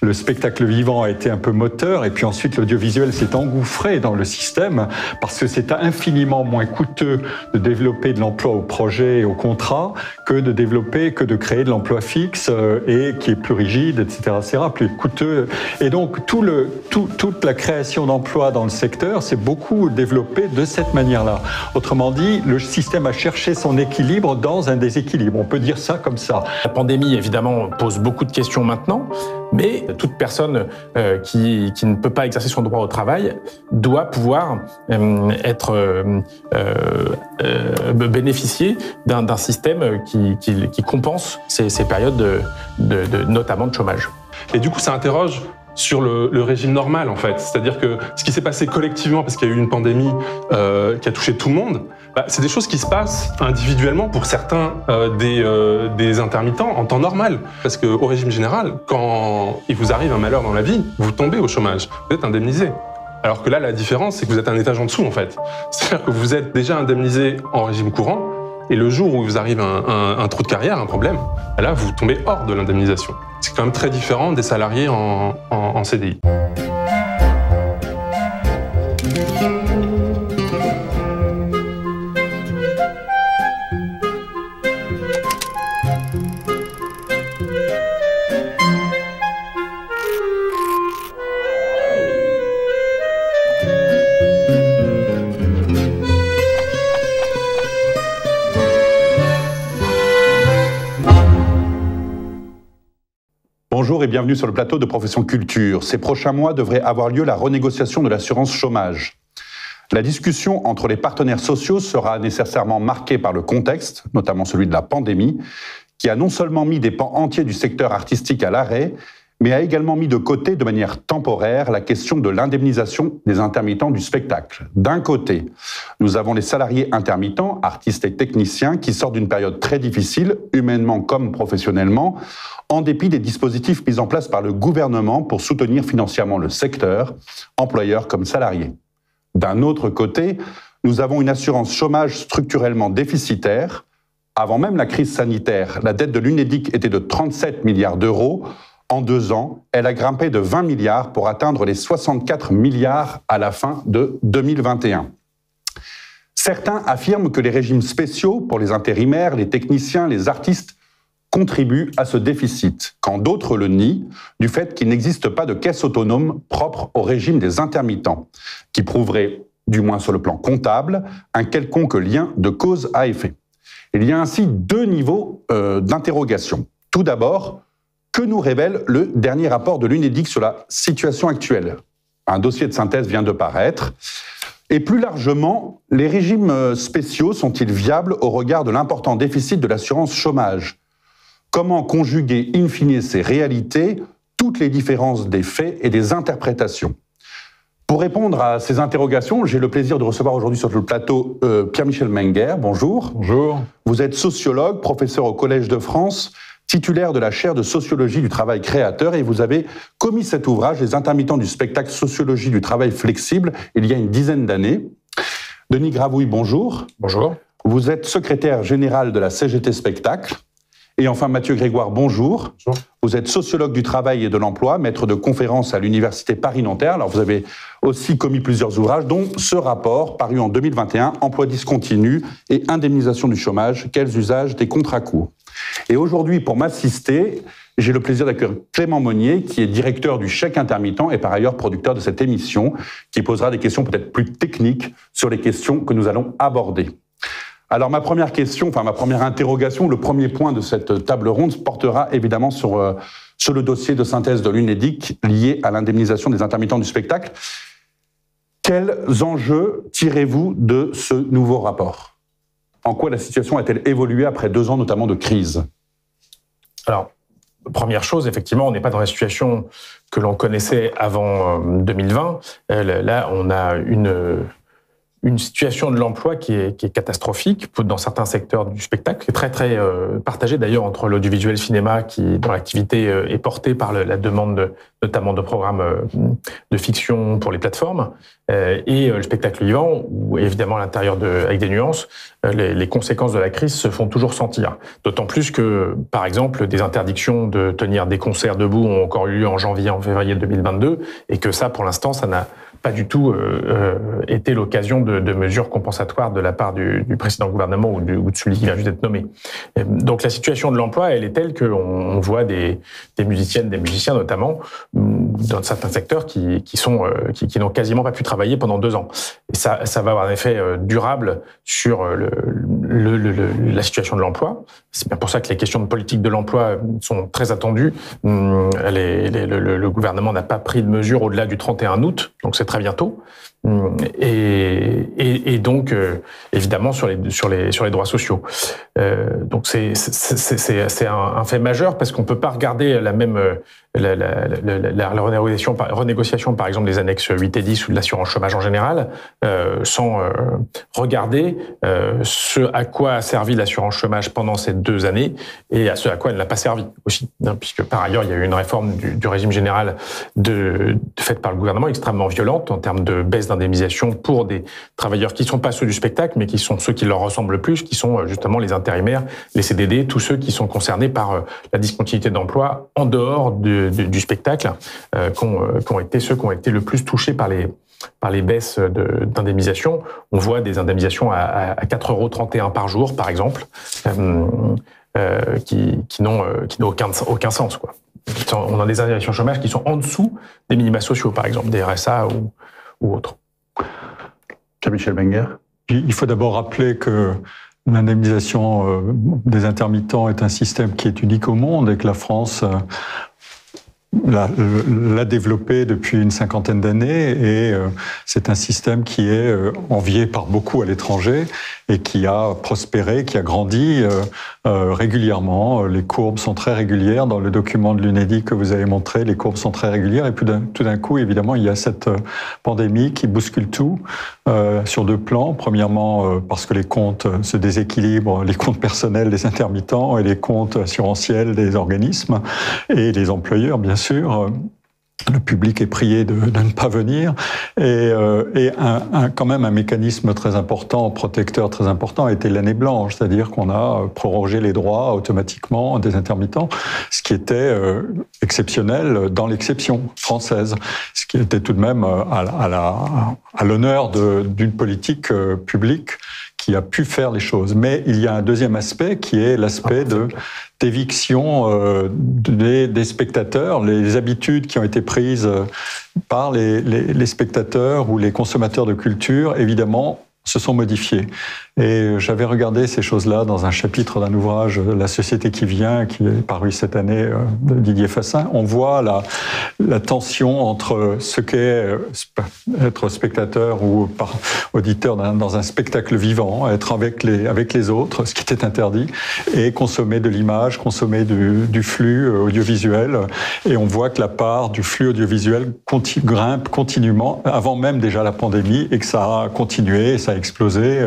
le spectacle vivant a été un peu moteur, et puis ensuite l'audiovisuel s'est engouffré dans le système, parce que c'est infiniment moins coûteux de développer de l'emploi au projet et au contrat que de créer de l'emploi fixe et qui est plus rigide, etc., plus coûteux. Et donc toute la création d'emplois dans le secteur s'est beaucoup développée de cette manière-là. Autrement dit, le système a cherché son équilibre dans un déséquilibre. On peut dire ça comme ça. La pandémie, évidemment, pose beaucoup de questions maintenant, mais toute personne qui ne peut pas exercer son droit au travail doit pouvoir bénéficier d'un système qui compense ces périodes notamment de chômage. Et du coup, ça interroge sur le régime normal, en fait. C'est-à-dire que ce qui s'est passé collectivement, parce qu'il y a eu une pandémie qui a touché tout le monde, c'est des choses qui se passent individuellement pour certains des intermittents en temps normal. Parce qu'au régime général, quand il vous arrive un malheur dans la vie, vous tombez au chômage, vous êtes indemnisé. Alors que là, la différence, c'est que vous êtes un étage en dessous, en fait. C'est-à-dire que vous êtes déjà indemnisé en régime courant, et le jour où il vous arrive un trou de carrière, un problème, là, vous tombez hors de l'indemnisation. C'est quand même très différent des salariés en CDI. Bonjour et bienvenue sur le plateau de Profession Culture. Ces prochains mois devrait avoir lieu la renégociation de l'assurance chômage. La discussion entre les partenaires sociaux sera nécessairement marquée par le contexte, notamment celui de la pandémie, qui a non seulement mis des pans entiers du secteur artistique à l'arrêt, mais a également mis de côté de manière temporaire la question de l'indemnisation des intermittents du spectacle. D'un côté, nous avons les salariés intermittents, artistes et techniciens, qui sortent d'une période très difficile, humainement comme professionnellement, en dépit des dispositifs mis en place par le gouvernement pour soutenir financièrement le secteur, employeurs comme salariés. D'un autre côté, nous avons une assurance chômage structurellement déficitaire. Avant même la crise sanitaire, la dette de l'Unédic était de 37 milliards d'euros. En 2 ans, elle a grimpé de 20 milliards pour atteindre les 64 milliards à la fin de 2021. Certains affirment que les régimes spéciaux pour les intérimaires, les techniciens, les artistes contribuent à ce déficit, quand d'autres le nient, du fait qu'il n'existe pas de caisse autonome propre au régime des intermittents, qui prouverait, du moins sur le plan comptable, un quelconque lien de cause à effet. Il y a ainsi 2 niveaux d'interrogation. Tout d'abord, que nous révèle le dernier rapport de l'Unédic sur la situation actuelle? Un dossier de synthèse vient de paraître. Et plus largement, les régimes spéciaux sont-ils viables au regard de l'important déficit de l'assurance chômage? Comment conjuguer in fine ces réalités, toutes les différences des faits et des interprétations? Pour répondre à ces interrogations, j'ai le plaisir de recevoir aujourd'hui sur le plateau Pierre-Michel Menger. Bonjour. Bonjour. Vous êtes sociologue, professeur au Collège de France, titulaire de la chaire de sociologie du travail créateur, et vous avez commis cet ouvrage, Les intermittents du spectacle, sociologie du travail flexible, il y a une dizaine d'années. Denis Gravouille, bonjour. Bonjour. Vous êtes secrétaire général de la CGT Spectacle. Et enfin, Mathieu Grégoire, bonjour. Bonjour. Vous êtes sociologue du travail et de l'emploi, maître de conférences à l'Université Paris-Nanterre. Alors, vous avez aussi commis plusieurs ouvrages, dont ce rapport, paru en 2021, Emploi discontinu et indemnisation du chômage, quels usages des contrats courts. Et aujourd'hui, pour m'assister, j'ai le plaisir d'accueillir Clément Monnier, qui est directeur du Chèque Intermittent et par ailleurs producteur de cette émission, qui posera des questions peut-être plus techniques sur les questions que nous allons aborder. Alors ma première question, ma première interrogation, le premier point de cette table ronde portera évidemment sur le dossier de synthèse de l'Unédic lié à l'indemnisation des intermittents du spectacle. Quels enjeux tirez-vous de ce nouveau rapport? En quoi la situation a-t-elle évolué après 2 ans notamment de crise? Alors, première chose, effectivement, on n'est pas dans la situation que l'on connaissait avant 2020. Là, on a une situation de l'emploi qui est catastrophique dans certains secteurs du spectacle, qui est très très partagée d'ailleurs entre l'audiovisuel cinéma, dont l'activité est portée par la demande notamment de programmes de fiction pour les plateformes, et le spectacle vivant, où évidemment à l'intérieur avec des nuances, les conséquences de la crise se font toujours sentir. D'autant plus que, par exemple, des interdictions de tenir des concerts debout ont encore eu lieu en février 2022, et que ça, pour l'instant, ça n'a pas du tout été l'occasion de mesures compensatoires de la part du précédent gouvernement ou de celui qui vient juste d'être nommé. Donc la situation de l'emploi, elle est telle qu'on voit des musiciennes, des musiciens notamment, dans certains secteurs qui n'ont quasiment pas pu travailler pendant 2 ans. Et ça va avoir un effet durable sur la situation de l'emploi. C'est bien pour ça que les questions de politique de l'emploi sont très attendues. Le gouvernement n'a pas pris de mesures au-delà du 31 août, donc c'est très bientôt. Et donc, évidemment, sur les droits sociaux. Donc c'est un fait majeur parce qu'on peut pas regarder la renégociation, par exemple, des annexes 8 et 10 ou de l'assurance chômage en général, sans regarder ce à quoi a servi l'assurance chômage pendant ces 2 années et à ce à quoi elle n'a pas servi aussi. Puisque par ailleurs, il y a eu une réforme du régime général faite par le gouvernement extrêmement violente en termes de baisse d'indemnisation pour des travailleurs qui ne sont pas ceux du spectacle, mais qui sont ceux qui leur ressemblent le plus, qui sont justement les intérimaires, les CDD, tous ceux qui sont concernés par la discontinuité d'emploi en dehors du spectacle, qui ont été le plus touchés par les baisses d'indemnisation. On voit des indemnisations à 4,31 € par jour, par exemple, qui n'ont aucun sens, quoi. On a des indemnisations chômage qui sont en dessous des minima sociaux, par exemple, des RSA ou autres. Pierre-Michel Benger. Il faut d'abord rappeler que l'indemnisation des intermittents est un système qui est unique au monde et que la France l'a développé depuis une 50aine d'années et c'est un système qui est envié par beaucoup à l'étranger et qui a prospéré, qui a grandi régulièrement. Les courbes sont très régulières. Dans le document de l'UNEDIC que vous avez montré, les courbes sont très régulières. Et puis tout d'un coup, évidemment, il y a cette pandémie qui bouscule tout sur 2 plans. Premièrement, parce que les comptes se déséquilibrent, les comptes personnels des intermittents et les comptes assurantiels des organismes et des employeurs, bien sûr. Le public est prié de ne pas venir et quand même un mécanisme très important, protecteur très important a été l'année blanche, c'est-à-dire qu'on a prorogé les droits automatiquement des intermittents, ce qui était exceptionnel dans l'exception française, ce qui était tout de même à l'honneur d'une politique publique qui a pu faire les choses. Mais il y a un deuxième aspect qui est l'aspect d'éviction des spectateurs, les habitudes qui ont été prises par les spectateurs ou les consommateurs de culture, évidemment, se sont modifiées. Et j'avais regardé ces choses-là dans un chapitre d'un ouvrage, La société qui vient, qui est paru cette année de Didier Fassin. On voit la tension entre ce qu'est être spectateur ou auditeur dans un spectacle vivant, être avec les autres, ce qui était interdit, et consommer de l'image, consommer du flux audiovisuel. Et on voit que la part du flux audiovisuel grimpe continuellement, avant même déjà la pandémie, et que ça a continué, et ça a explosé.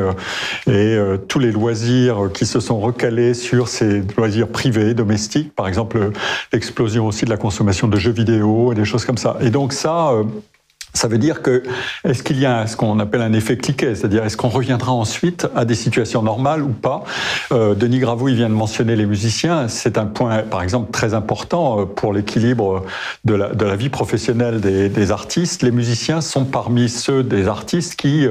Et tous les loisirs qui se sont recalés sur ces loisirs privés, domestiques, par exemple l'explosion aussi de la consommation de jeux vidéo et des choses comme ça. Et donc ça veut dire que, est-ce qu'il y a ce qu'on appelle un effet cliquet, c'est-à-dire est-ce qu'on reviendra ensuite à des situations normales ou pas? Denis Gravouille vient de mentionner les musiciens, c'est un point, par exemple, très important pour l'équilibre de la vie professionnelle des artistes. Les musiciens sont parmi ceux des artistes qui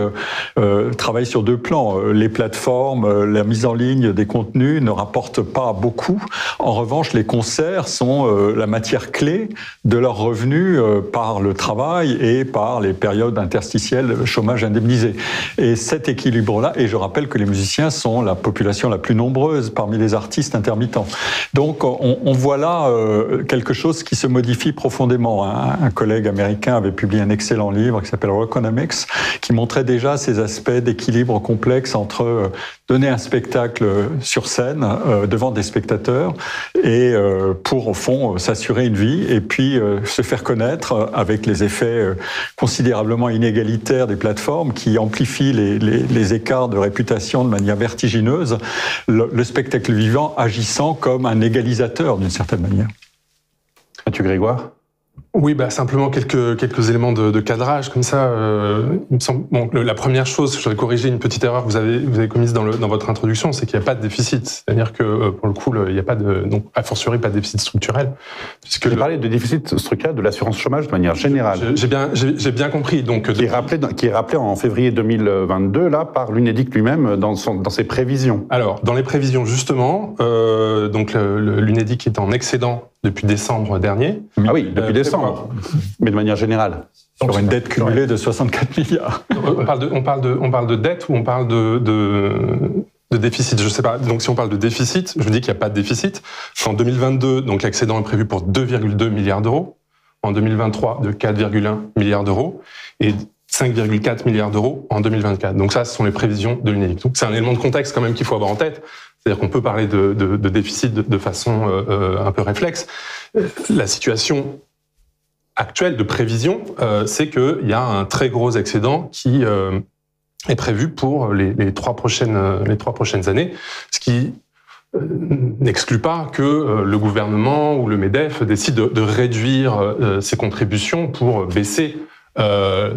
travaillent sur 2 plans. Les plateformes, la mise en ligne des contenus ne rapportent pas beaucoup. En revanche, les concerts sont la matière clé de leurs revenus par le travail et par les périodes interstitielles chômage indemnisé. Et cet équilibre-là, et je rappelle que les musiciens sont la population la plus nombreuse parmi les artistes intermittents. Donc on voit là quelque chose qui se modifie profondément. Un collègue américain avait publié un excellent livre qui s'appelle Rockonomics, qui montrait déjà ces aspects d'équilibre complexe entre donner un spectacle sur scène devant des spectateurs et pour, au fond, s'assurer une vie et puis se faire connaître avec les effets considérablement inégalitaires des plateformes qui amplifient les écarts de réputation de manière vertigineuse, le spectacle vivant agissant comme un égalisateur d'une certaine manière. Mathieu Grégoire ? Oui, simplement quelques éléments de cadrage comme ça. Il me semble, la première chose, je voudrais corriger une petite erreur que vous avez commise dans votre introduction, c'est qu'il n'y a pas de déficit. C'est-à-dire que pour le coup, il n'y a pas donc a fortiori pas de déficit structurel. Puisque j'ai parlé de déficit structurel de l'assurance chômage de manière générale. J'ai bien compris. Donc qui est rappelé en février 2022 là par l'UNEDIC lui-même dans ses prévisions. Alors dans les prévisions justement, donc l'UNEDIC est en excédent depuis décembre dernier. Ah oui, depuis décembre, mais de manière générale. Sur une dette cumulée de 64 milliards. On parle de dette ou on parle de déficit, je sais pas. Donc si on parle de déficit, je vous dis qu'il n'y a pas de déficit. En 2022, donc l'excédent est prévu pour 2,2 milliards d'euros. En 2023, de 4,1 milliards d'euros. Et 5,4 milliards d'euros en 2024. Donc ça, ce sont les prévisions de l'UNEDIC. Donc c'est un élément de contexte quand même qu'il faut avoir en tête. C'est-à-dire qu'on peut parler de déficit de façon un peu réflexe. La situation actuelle de prévision, c'est qu'il y a un très gros excédent qui est prévu pour les trois prochaines années, ce qui n'exclut pas que le gouvernement ou le MEDEF décide de réduire ses contributions pour baisser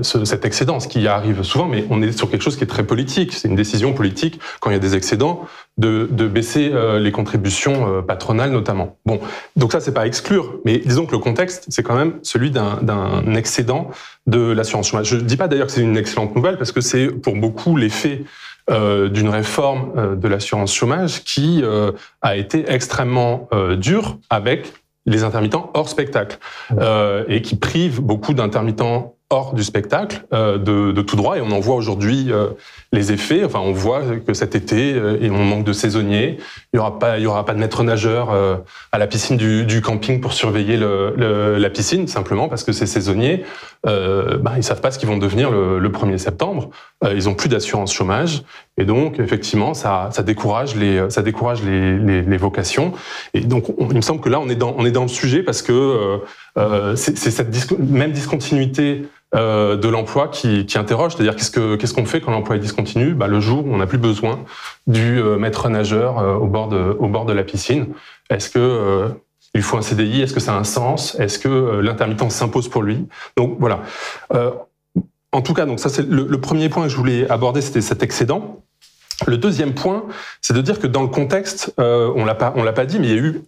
cet excédent, ce qui arrive souvent, mais on est sur quelque chose qui est très politique. C'est une décision politique, quand il y a des excédents, de baisser les contributions patronales notamment. Bon, donc ça, c'est pas à exclure, mais disons que le contexte, c'est quand même celui d'un excédent de l'assurance chômage. Je dis pas d'ailleurs que c'est une excellente nouvelle, parce que c'est pour beaucoup l'effet d'une réforme de l'assurance chômage qui a été extrêmement dure avec les intermittents hors spectacle et qui prive beaucoup d'intermittents hors du spectacle de tout droit, et on en voit aujourd'hui les effets. Enfin, on voit que cet été, on manque de saisonniers. Il y aura pas de maître nageur à la piscine du camping pour surveiller la piscine, simplement parce que ces saisonniers, ils savent pas ce qu'ils vont devenir le 1er septembre. Ils ont plus d'assurance chômage, et donc effectivement, ça décourage les vocations. Et donc, il me semble que là, on est dans le sujet, parce que c'est cette même discontinuité de l'emploi qui interroge, c'est-à-dire qu'est-ce qu'on fait quand l'emploi est discontinu, le jour où on n'a plus besoin du maître nageur au bord de la piscine. Est-ce que il faut un CDI? Est-ce que ça a un sens? Est-ce que l'intermittence s'impose pour lui? Donc voilà. En tout cas, donc ça c'est le premier point que je voulais aborder, c'était cet excédent. Le deuxième point, c'est de dire que dans le contexte, on l'a pas dit, mais il y a eu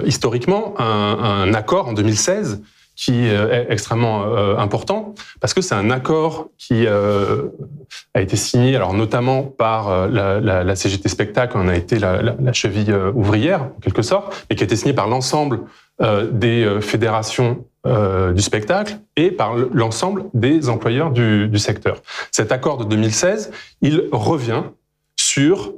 historiquement un accord en 2016 qui est extrêmement important, parce que c'est un accord qui a été signé, alors notamment par la CGT Spectacle, on a été la cheville ouvrière en quelque sorte, mais qui a été signé par l'ensemble des fédérations du spectacle et par l'ensemble des employeurs du secteur. Cet accord de 2016, il revient sur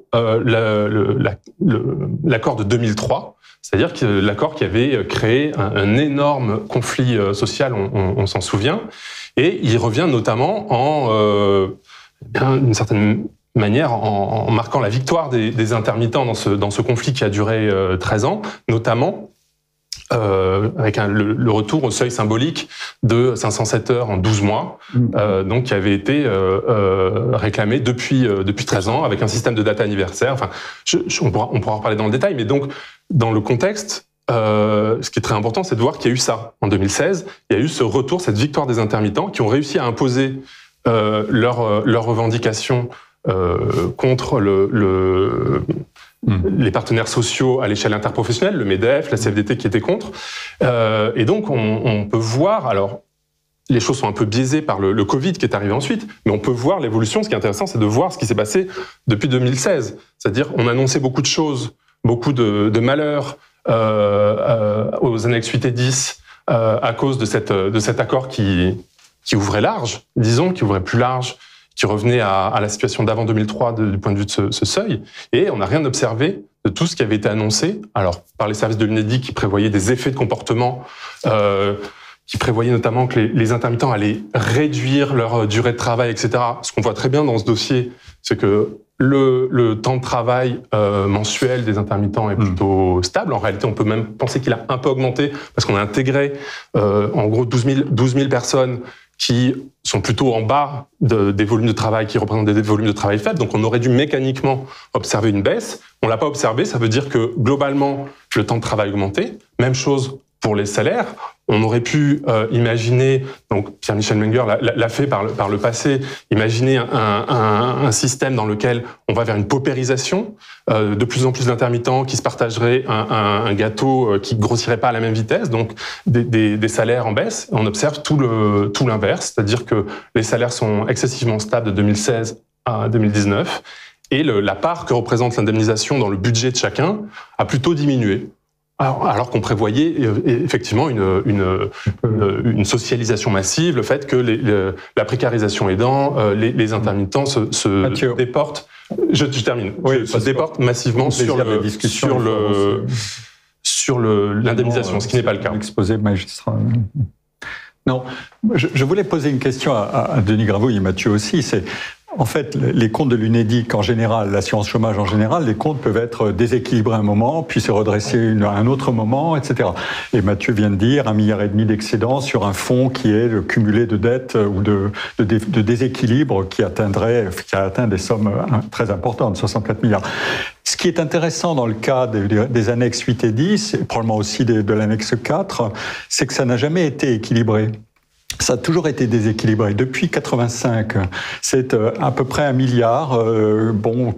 l'accord de 2003, c'est-à-dire que l'accord qui avait créé un énorme conflit social, on s'en souvient, et il revient notamment d'une certaine manière en marquant la victoire des intermittents dans ce conflit qui a duré 13 ans, notamment avec le retour au seuil symbolique de 507 heures en 12 mois, donc qui avait été réclamé depuis 13 ans, avec un système de date anniversaire. Enfin, on pourra en reparler dans le détail, mais donc, dans le contexte, ce qui est très important, c'est de voir qu'il y a eu ça. En 2016, il y a eu ce retour, cette victoire des intermittents qui ont réussi à imposer leurs revendications contre les partenaires sociaux à l'échelle interprofessionnelle, le MEDEF, la CFDT qui était contre. Et donc, on peut voir, alors, les choses sont un peu biaisées par le Covid qui est arrivé ensuite, mais on peut voir l'évolution. Ce qui est intéressant, c'est de voir ce qui s'est passé depuis 2016. C'est-à-dire, on annonçait beaucoup de choses, beaucoup de malheurs aux annexes 8 et 10 à cause de cet accord qui ouvrait large, disons, qui ouvrait plus large, qui revenait à la situation d'avant 2003 du point de vue de ce seuil. Et on n'a rien observé de tout ce qui avait été annoncé, alors par les services de l'UNEDIC qui prévoyaient des effets de comportement, qui prévoyaient notamment que les intermittents allaient réduire leur durée de travail, etc. Ce qu'on voit très bien dans ce dossier, c'est que Le temps de travail mensuel des intermittents est plutôt stable. En réalité, on peut même penser qu'il a un peu augmenté parce qu'on a intégré en gros 12 000 personnes qui sont plutôt en bas des volumes de travail, qui représentent des volumes de travail faibles. Donc on aurait dû mécaniquement observer une baisse. On l'a pas observé, ça veut dire que globalement, le temps de travail a augmenté. Même chose pour les salaires. On aurait pu imaginer, donc Pierre-Michel Menger l'a fait par le passé, imaginer un système dans lequel on va vers une paupérisation, de plus en plus d'intermittents qui se partageraient un gâteau qui grossirait pas à la même vitesse, donc des salaires en baisse. On observe tout l'inverse, c'est-à-dire que les salaires sont excessivement stables de 2016 à 2019, et la part que représente l'indemnisation dans le budget de chacun a plutôt diminué. Alors qu'on prévoyait effectivement une socialisation massive, le fait que la précarisation aidant, les intermittents se déportent. Je termine. Oui, se déportent massivement sur l'indemnisation, ce qui n'est pas le cas. Exposé magistrat. Non, je voulais poser une question à Denis Gravouille et Mathieu aussi. C'est en fait, les comptes de l'UNEDIC en général, l'assurance chômage en général, les comptes peuvent être déséquilibrés à un moment, puis se redresser à un autre moment, etc. Et Mathieu vient de dire 1,5 milliard d'excédent sur un fonds qui est le cumulé de dettes ou de déséquilibre qui a atteint des sommes très importantes, 64 milliards. Ce qui est intéressant dans le cas des annexes 8 et 10, et probablement aussi de l'annexe 4, c'est que ça n'a jamais été équilibré. Ça a toujours été déséquilibré. Depuis 85, c'est à peu près 1 milliard.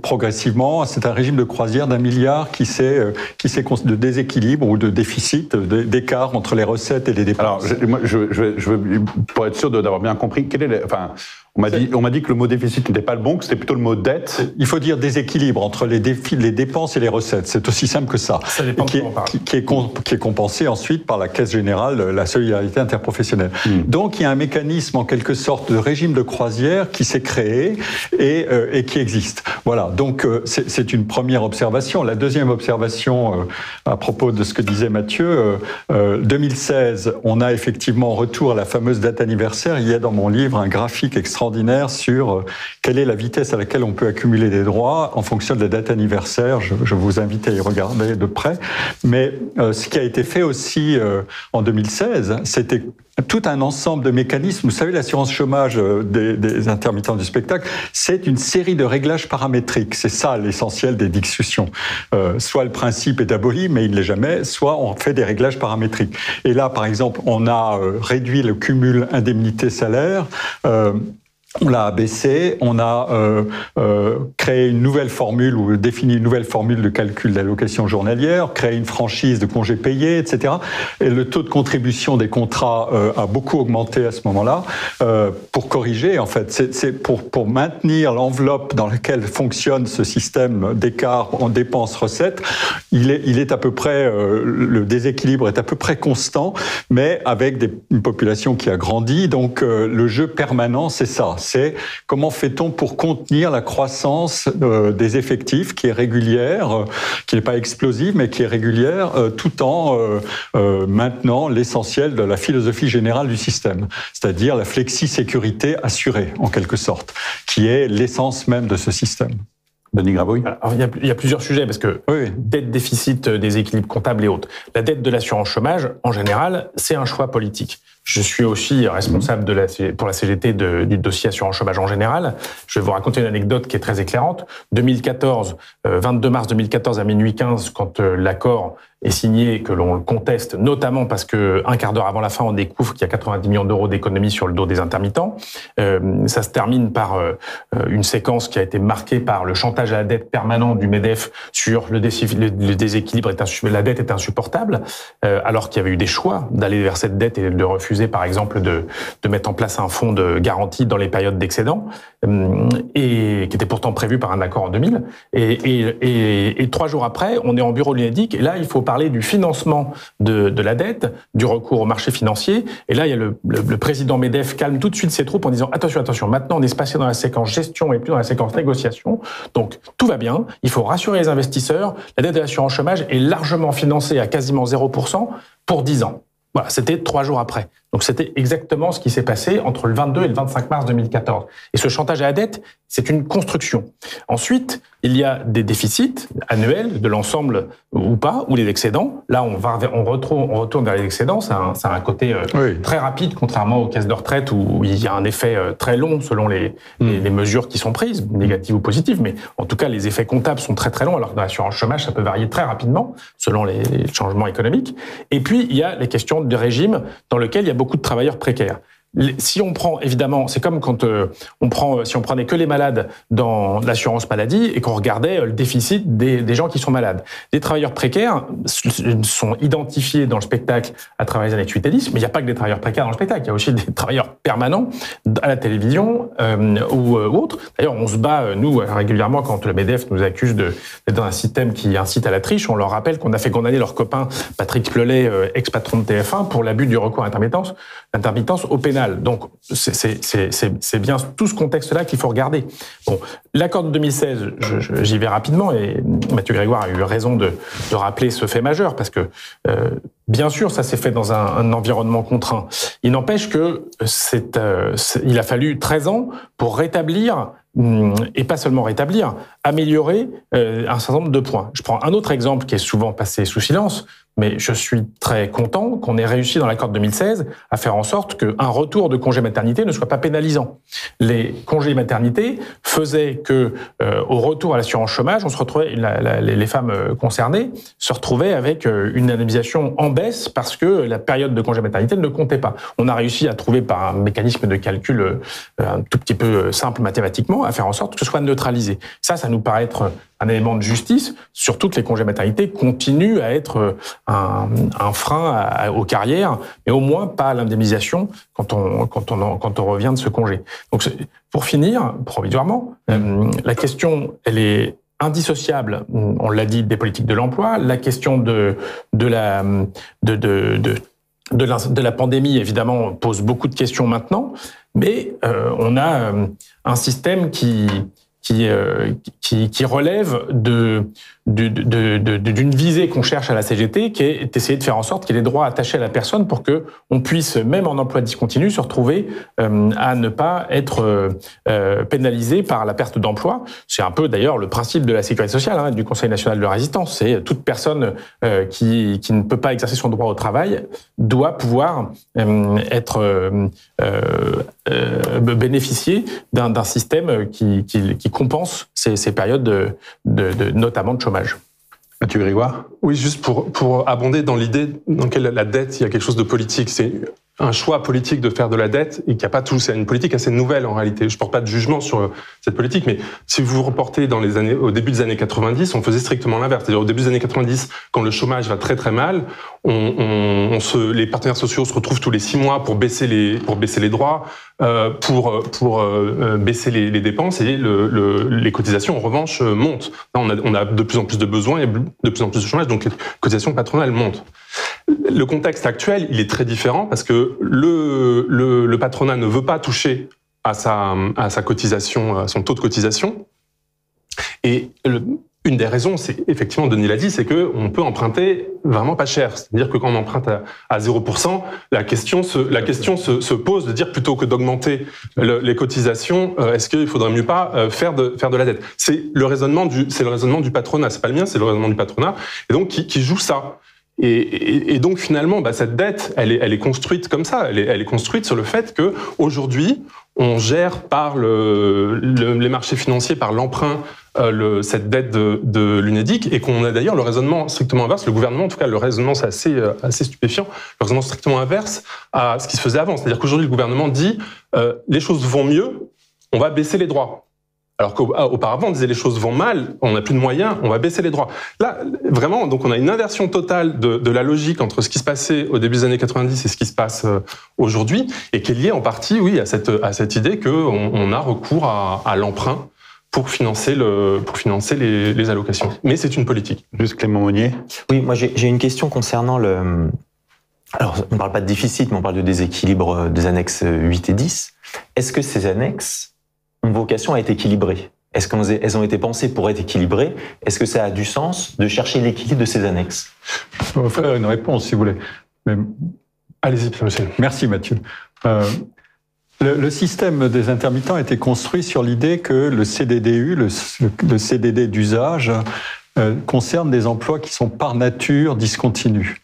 Progressivement, c'est un régime de croisière d'1 milliard qui s'est de déséquilibre ou de déficit, d'écart entre les recettes et les dépenses. Alors, je veux, pour être sûr d'avoir bien compris, on m'a dit que le mot déficit n'était pas le bon, que c'était plutôt le mot dette. Il faut dire déséquilibre entre les dépenses et les recettes. C'est aussi simple que ça. Ça dépend qui est compensé ensuite par la Caisse générale, la solidarité interprofessionnelle. Donc il y a un mécanisme en quelque sorte de régime de croisière qui s'est créé et qui existe. Voilà. Donc c'est une première observation. La deuxième observation à propos de ce que disait Mathieu, 2016, on a effectivement retour à la fameuse date anniversaire. Il y a dans mon livre un graphique extraordinaire sur quelle est la vitesse à laquelle on peut accumuler des droits en fonction de la date anniversaire. Je vous invite à y regarder de près. Mais ce qui a été fait aussi en 2016, c'était tout un ensemble de mécanismes. Vous savez, l'assurance chômage des intermittents du spectacle, c'est une série de réglages paramétriques. C'est ça l'essentiel des discussions. Soit le principe est aboli, mais il ne l'est jamais, soit on fait des réglages paramétriques. Et là, par exemple, on a réduit le cumul indemnité-salaire. On l'a abaissé, on a créé une nouvelle formule ou défini une nouvelle formule de calcul d'allocation journalière, créé une franchise de congés payés, etc. Et le taux de contribution des contrats a beaucoup augmenté à ce moment-là pour corriger, en fait. C'est pour maintenir l'enveloppe dans laquelle fonctionne ce système d'écart en dépenses-recettes. Il est à peu près, le déséquilibre est à peu près constant, mais avec une population qui a grandi. Donc le jeu permanent, c'est ça. C'est comment fait-on pour contenir la croissance des effectifs qui est régulière, qui n'est pas explosive, mais qui est régulière, tout en maintenant l'essentiel de la philosophie générale du système, c'est-à-dire la flexi-sécurité assurée, en quelque sorte, qui est l'essence même de ce système. Denis Gravouille. Alors, il y a plusieurs sujets, parce que dette, déficit, déséquilibre comptable et autres. La dette de l'assurance chômage, en général, c'est un choix politique. Je suis aussi responsable pour la CGT du dossier assurance chômage en général. Je vais vous raconter une anecdote qui est très éclairante. 22 mars 2014 à minuit 15, quand l'accord est signé, que l'on le conteste, notamment parce que un quart d'heure avant la fin, on découvre qu'il y a 90 millions d'euros d'économies sur le dos des intermittents. Ça se termine par une séquence qui a été marquée par le chantage à la dette permanent du MEDEF sur le déséquilibre. La dette est insupportable, alors qu'il y avait eu des choix d'aller vers cette dette et de refuser, par exemple, de mettre en place un fonds de garantie dans les périodes d'excédent, et qui était pourtant prévu par un accord en 2000. Et 3 jours après, on est en bureau de l'UNEDIC, et là, il faut parler du financement de la dette, du recours au marché financier. Et là, il y a le président MEDEF calme tout de suite ses troupes en disant attention, maintenant on est passé dans la séquence gestion et plus dans la séquence négociation. Donc tout va bien, il faut rassurer les investisseurs. La dette de l'assurance chômage est largement financée à quasiment 0% pour 10 ans. Voilà, c'était 3 jours après. Donc c'était exactement ce qui s'est passé entre le 22 et le 25 mars 2014. Et ce chantage à la dette, c'est une construction. Ensuite, il y a des déficits annuels de l'ensemble ou pas, ou les excédents. Là, on retourne vers les excédents. Ça a un côté très rapide, contrairement aux caisses de retraite où il y a un effet très long selon les mesures qui sont prises, négatives ou positives. Mais en tout cas, les effets comptables sont très très longs, alors que dans l'assurance chômage, ça peut varier très rapidement selon les changements économiques. Et puis, il y a les questions de régime dans lequel il y a beaucoup de travailleurs précaires. Si on prend, évidemment, c'est comme quand si on prenait que les malades dans l'assurance maladie et qu'on regardait le déficit des gens qui sont malades. Les travailleurs précaires sont identifiés dans le spectacle à travers les annexes 8 et 10, mais il n'y a pas que des travailleurs précaires dans le spectacle, il y a aussi des travailleurs permanents à la télévision ou autres. D'ailleurs, on se bat, nous, régulièrement, quand le MEDEF nous accuse d'être dans un système qui incite à la triche, on leur rappelle qu'on a fait condamner leur copain Patrick Pleulet, ex-patron de TF1, pour l'abus du recours à l'intermittence au pénal. Donc, c'est bien tout ce contexte-là qu'il faut regarder. Bon, l'accord de 2016, j'y vais rapidement, et Mathieu Grégoire a eu raison de rappeler ce fait majeur, parce que, bien sûr, ça s'est fait dans un environnement contraint. Il n'empêche que il a fallu 13 ans pour rétablir, et pas seulement rétablir, améliorer un certain nombre de points. Je prends un autre exemple qui est souvent passé sous silence, mais je suis très content qu'on ait réussi dans l'accord de 2016 à faire en sorte qu'un retour de congé maternité ne soit pas pénalisant. Les congés maternité faisaient que, au retour à l'assurance chômage, on se retrouvait, les femmes concernées se retrouvaient avec une indemnisation en baisse parce que la période de congé maternité ne comptait pas. On a réussi à trouver par un mécanisme de calcul un tout petit peu simple mathématiquement à faire en sorte que ce soit neutralisé. Ça nous paraît être un élément de justice, surtout que les congés maternité continuent à être un frein aux carrières, mais au moins pas à l'indemnisation quand on revient de ce congé. Donc, pour finir, provisoirement, la question, elle est indissociable, on l'a dit, des politiques de l'emploi. La question de la pandémie, évidemment, pose beaucoup de questions maintenant, mais on a un système qui relève d'une visée qu'on cherche à la CGT, qui est d'essayer de faire en sorte qu'il y ait des droits attachés à la personne pour que on puisse, même en emploi discontinu, se retrouver à ne pas être pénalisé par la perte d'emploi. C'est un peu d'ailleurs le principe de la sécurité sociale, du Conseil national de la résistance. C'est toute personne qui ne peut pas exercer son droit au travail doit pouvoir bénéficier d'un système qui compense ces périodes notamment de chômage. Mathieu Grégoire ? Oui, juste pour abonder dans l'idée dans laquelle la dette, il y a quelque chose de politique. C'est un choix politique de faire de la dette et qu'il n'y a pas tout. C'est une politique assez nouvelle en réalité. Je ne porte pas de jugement sur cette politique, mais si vous vous reportez au début des années 90, on faisait strictement l'inverse. C'est-à-dire au début des années 90, quand le chômage va très très mal, les partenaires sociaux se retrouvent tous les 6 mois pour baisser les droits, pour baisser les dépenses, et les cotisations en revanche montent. Là, on a de plus en plus de besoins et de plus en plus de chômage, donc les cotisations patronales montent. Le contexte actuel, il est très différent parce que le patronat ne veut pas toucher à sa cotisation, à son taux de cotisation. Et une des raisons, c'est effectivement, Denis l'a dit, c'est qu'on peut emprunter vraiment pas cher. C'est-à-dire que quand on emprunte à 0%, la question se pose de dire, plutôt que d'augmenter les cotisations, est-ce qu'il faudrait mieux pas faire de la dette? C'est le raisonnement du patronat. C'est pas le mien, c'est le raisonnement du patronat. Et donc, qui joue ça. Et donc finalement, cette dette, elle est construite comme ça. Elle est construite sur le fait que aujourd'hui, on gère par les marchés financiers, par l'emprunt, cette dette de l'UNEDIC, et qu'on a d'ailleurs le raisonnement strictement inverse. Le gouvernement, en tout cas, le raisonnement, c'est assez stupéfiant. Le raisonnement strictement inverse à ce qui se faisait avant. C'est-à-dire qu'aujourd'hui, le gouvernement dit les choses vont mieux, on va baisser les droits. Alors qu'auparavant, on disait les choses vont mal, on n'a plus de moyens, on va baisser les droits. Là, vraiment, donc on a une inversion totale de la logique entre ce qui se passait au début des années 90 et ce qui se passe aujourd'hui, et qui est liée en partie, oui, à cette idée qu'on a recours à l'emprunt pour financer les allocations. Mais c'est une politique. Juste Clément Monnier. Oui, moi j'ai une question concernant Alors, on ne parle pas de déficit, mais on parle de déséquilibre des annexes 8 et 10. Est-ce que ces annexes ont vocation à être équilibrées? Est-ce qu'elles ont été pensées pour être équilibrées? Est-ce que ça a du sens de chercher l'équilibre de ces annexes? On va faire une réponse, si vous voulez. Mais Allez-y, Pierre-Michel. Merci Mathieu. Le système des intermittents a été construit sur l'idée que le CDDU, le CDD d'usage, concerne des emplois qui sont par nature discontinus.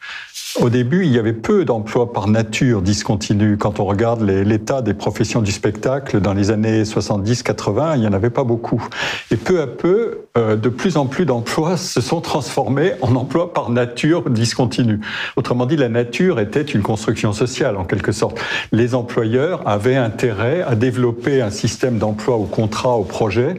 Au début, il y avait peu d'emplois par nature discontinus. Quand on regarde l'état des professions du spectacle dans les années 70-80, il n'y en avait pas beaucoup. Et peu à peu, de plus en plus d'emplois se sont transformés en emplois par nature discontinus. Autrement dit, la nature était une construction sociale, en quelque sorte. Les employeurs avaient intérêt à développer un système d'emploi au contrat, au projet,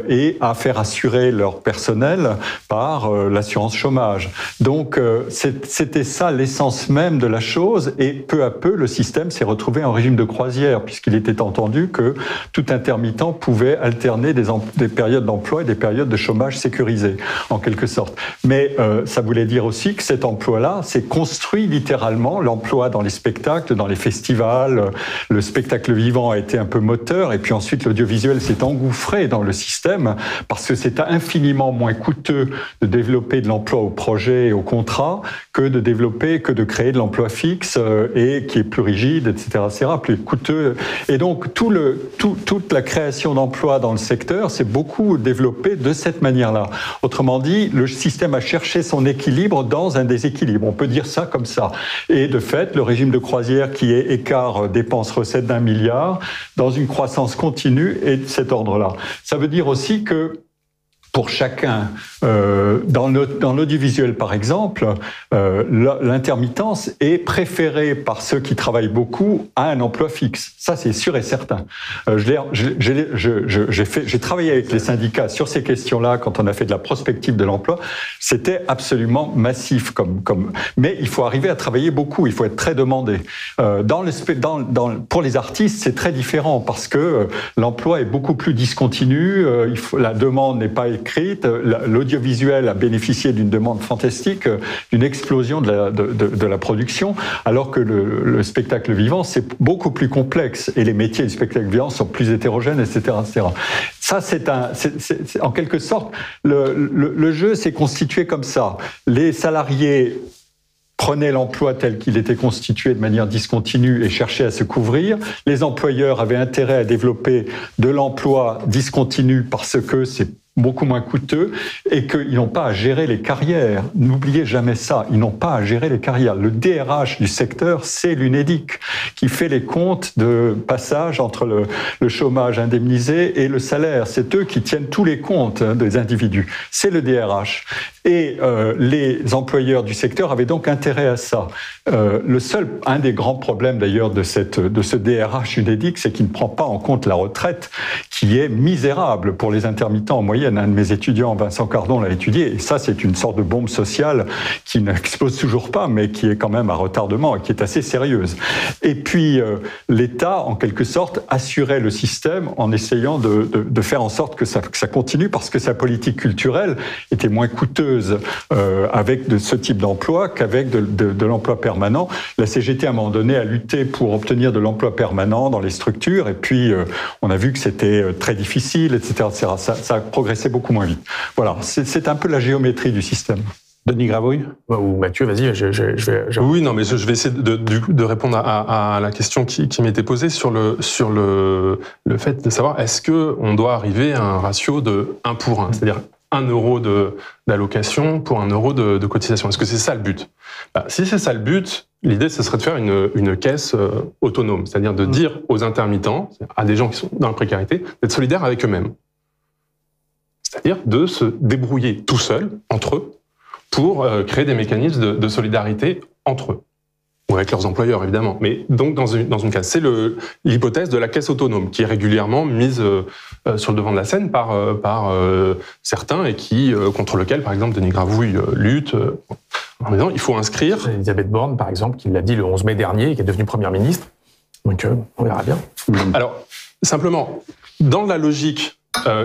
et à faire assurer leur personnel par l'assurance chômage. Donc, c'était ça l'essence même de la chose, et peu à peu, le système s'est retrouvé en régime de croisière, puisqu'il était entendu que tout intermittent pouvait alterner des périodes d'emploi et des périodes de chômage sécurisées, en quelque sorte. Mais ça voulait dire aussi que cet emploi-là s'est construit littéralement, l'emploi dans les spectacles, dans les festivals, le spectacle vivant a été un peu moteur, et puis ensuite l'audiovisuel s'est engouffré dans le système, parce que c'est infiniment moins coûteux de développer de l'emploi au projet et au contrat que de créer de l'emploi fixe et qui est plus rigide, etc., plus coûteux. Et donc, toute la création d'emplois dans le secteur s'est beaucoup développée de cette manière-là. Autrement dit, le système a cherché son équilibre dans un déséquilibre. On peut dire ça comme ça. Et de fait, le régime de croisière qui est écart dépenses-recettes d'1 milliard, dans une croissance continue est de cet ordre-là. Ça veut dire aussi que pour chacun, dans l'audiovisuel par exemple, l'intermittence est préférée par ceux qui travaillent beaucoup à un emploi fixe. Ça, c'est sûr et certain. J'ai travaillé avec les syndicats sur ces questions-là quand on a fait de la prospective de l'emploi. C'était absolument massif. Mais il faut arriver à travailler beaucoup, il faut être très demandé. Pour les artistes, c'est très différent parce que l'emploi est beaucoup plus discontinu, la demande n'est pas écrite, l'audiovisuel a bénéficié d'une demande fantastique, d'une explosion de la production, alors que le spectacle vivant, c'est beaucoup plus complexe et les métiers du spectacle vivant sont plus hétérogènes, etc. etc. Ça, c'est en quelque sorte, le jeu s'est constitué comme ça. Les salariés prenaient l'emploi tel qu'il était constitué de manière discontinue et cherchaient à se couvrir. Les employeurs avaient intérêt à développer de l'emploi discontinu parce que c'est beaucoup moins coûteux et qu'ils n'ont pas à gérer les carrières. N'oubliez jamais ça, ils n'ont pas à gérer les carrières. Le DRH du secteur, c'est l'UNEDIC qui fait les comptes de passage entre le chômage indemnisé et le salaire. C'est eux qui tiennent tous les comptes des individus. C'est le DRH. Et les employeurs du secteur avaient donc intérêt à ça. Un des grands problèmes d'ailleurs de ce DRH UNEDIC, c'est qu'il ne prend pas en compte la retraite, qui est misérable pour les intermittents en moyenne. Un de mes étudiants, Vincent Cardon, l'a étudié, et ça c'est une sorte de bombe sociale qui n'explose toujours pas, mais qui est quand même à retardement et qui est assez sérieuse. Et puis l'État, en quelque sorte, assurait le système en essayant de faire en sorte que ça continue, parce que sa politique culturelle était moins coûteuse avec ce type d'emploi qu'avec de l'emploi permanent. La CGT, à un moment donné, a lutté pour obtenir de l'emploi permanent dans les structures, et puis on a vu que c'était très difficile, etc. Ça a progressé beaucoup moins vite. Voilà, c'est un peu la géométrie du système. Denis Gravouille ? Ou Mathieu, vas-y, je vais... Oui, non, mais je vais essayer de répondre à la question qui m'était posée sur le fait de savoir est-ce qu'on doit arriver à un ratio de 1 pour 1, c'est-à-dire 1 euro d'allocation pour 1 euro de cotisation. Est-ce que c'est ça le but ? Si c'est ça le but, l'idée, ce serait de faire une caisse autonome, c'est-à-dire de dire aux intermittents, à des gens qui sont dans la précarité, d'être solidaires avec eux-mêmes. C'est-à-dire de se débrouiller tout seuls, entre eux, pour créer des mécanismes de solidarité entre eux. Ou avec leurs employeurs, évidemment. Mais donc, dans une case. C'est l'hypothèse de la caisse autonome, qui est régulièrement mise sur le devant de la scène par certains et contre lequel, par exemple, Denis Gravouille lutte. En disant, il faut inscrire... C'est Elisabeth Borne, par exemple, qui l'a dit le 11 mai dernier et qui est devenue Première ministre. Donc, on verra bien. Alors, simplement, dans la logique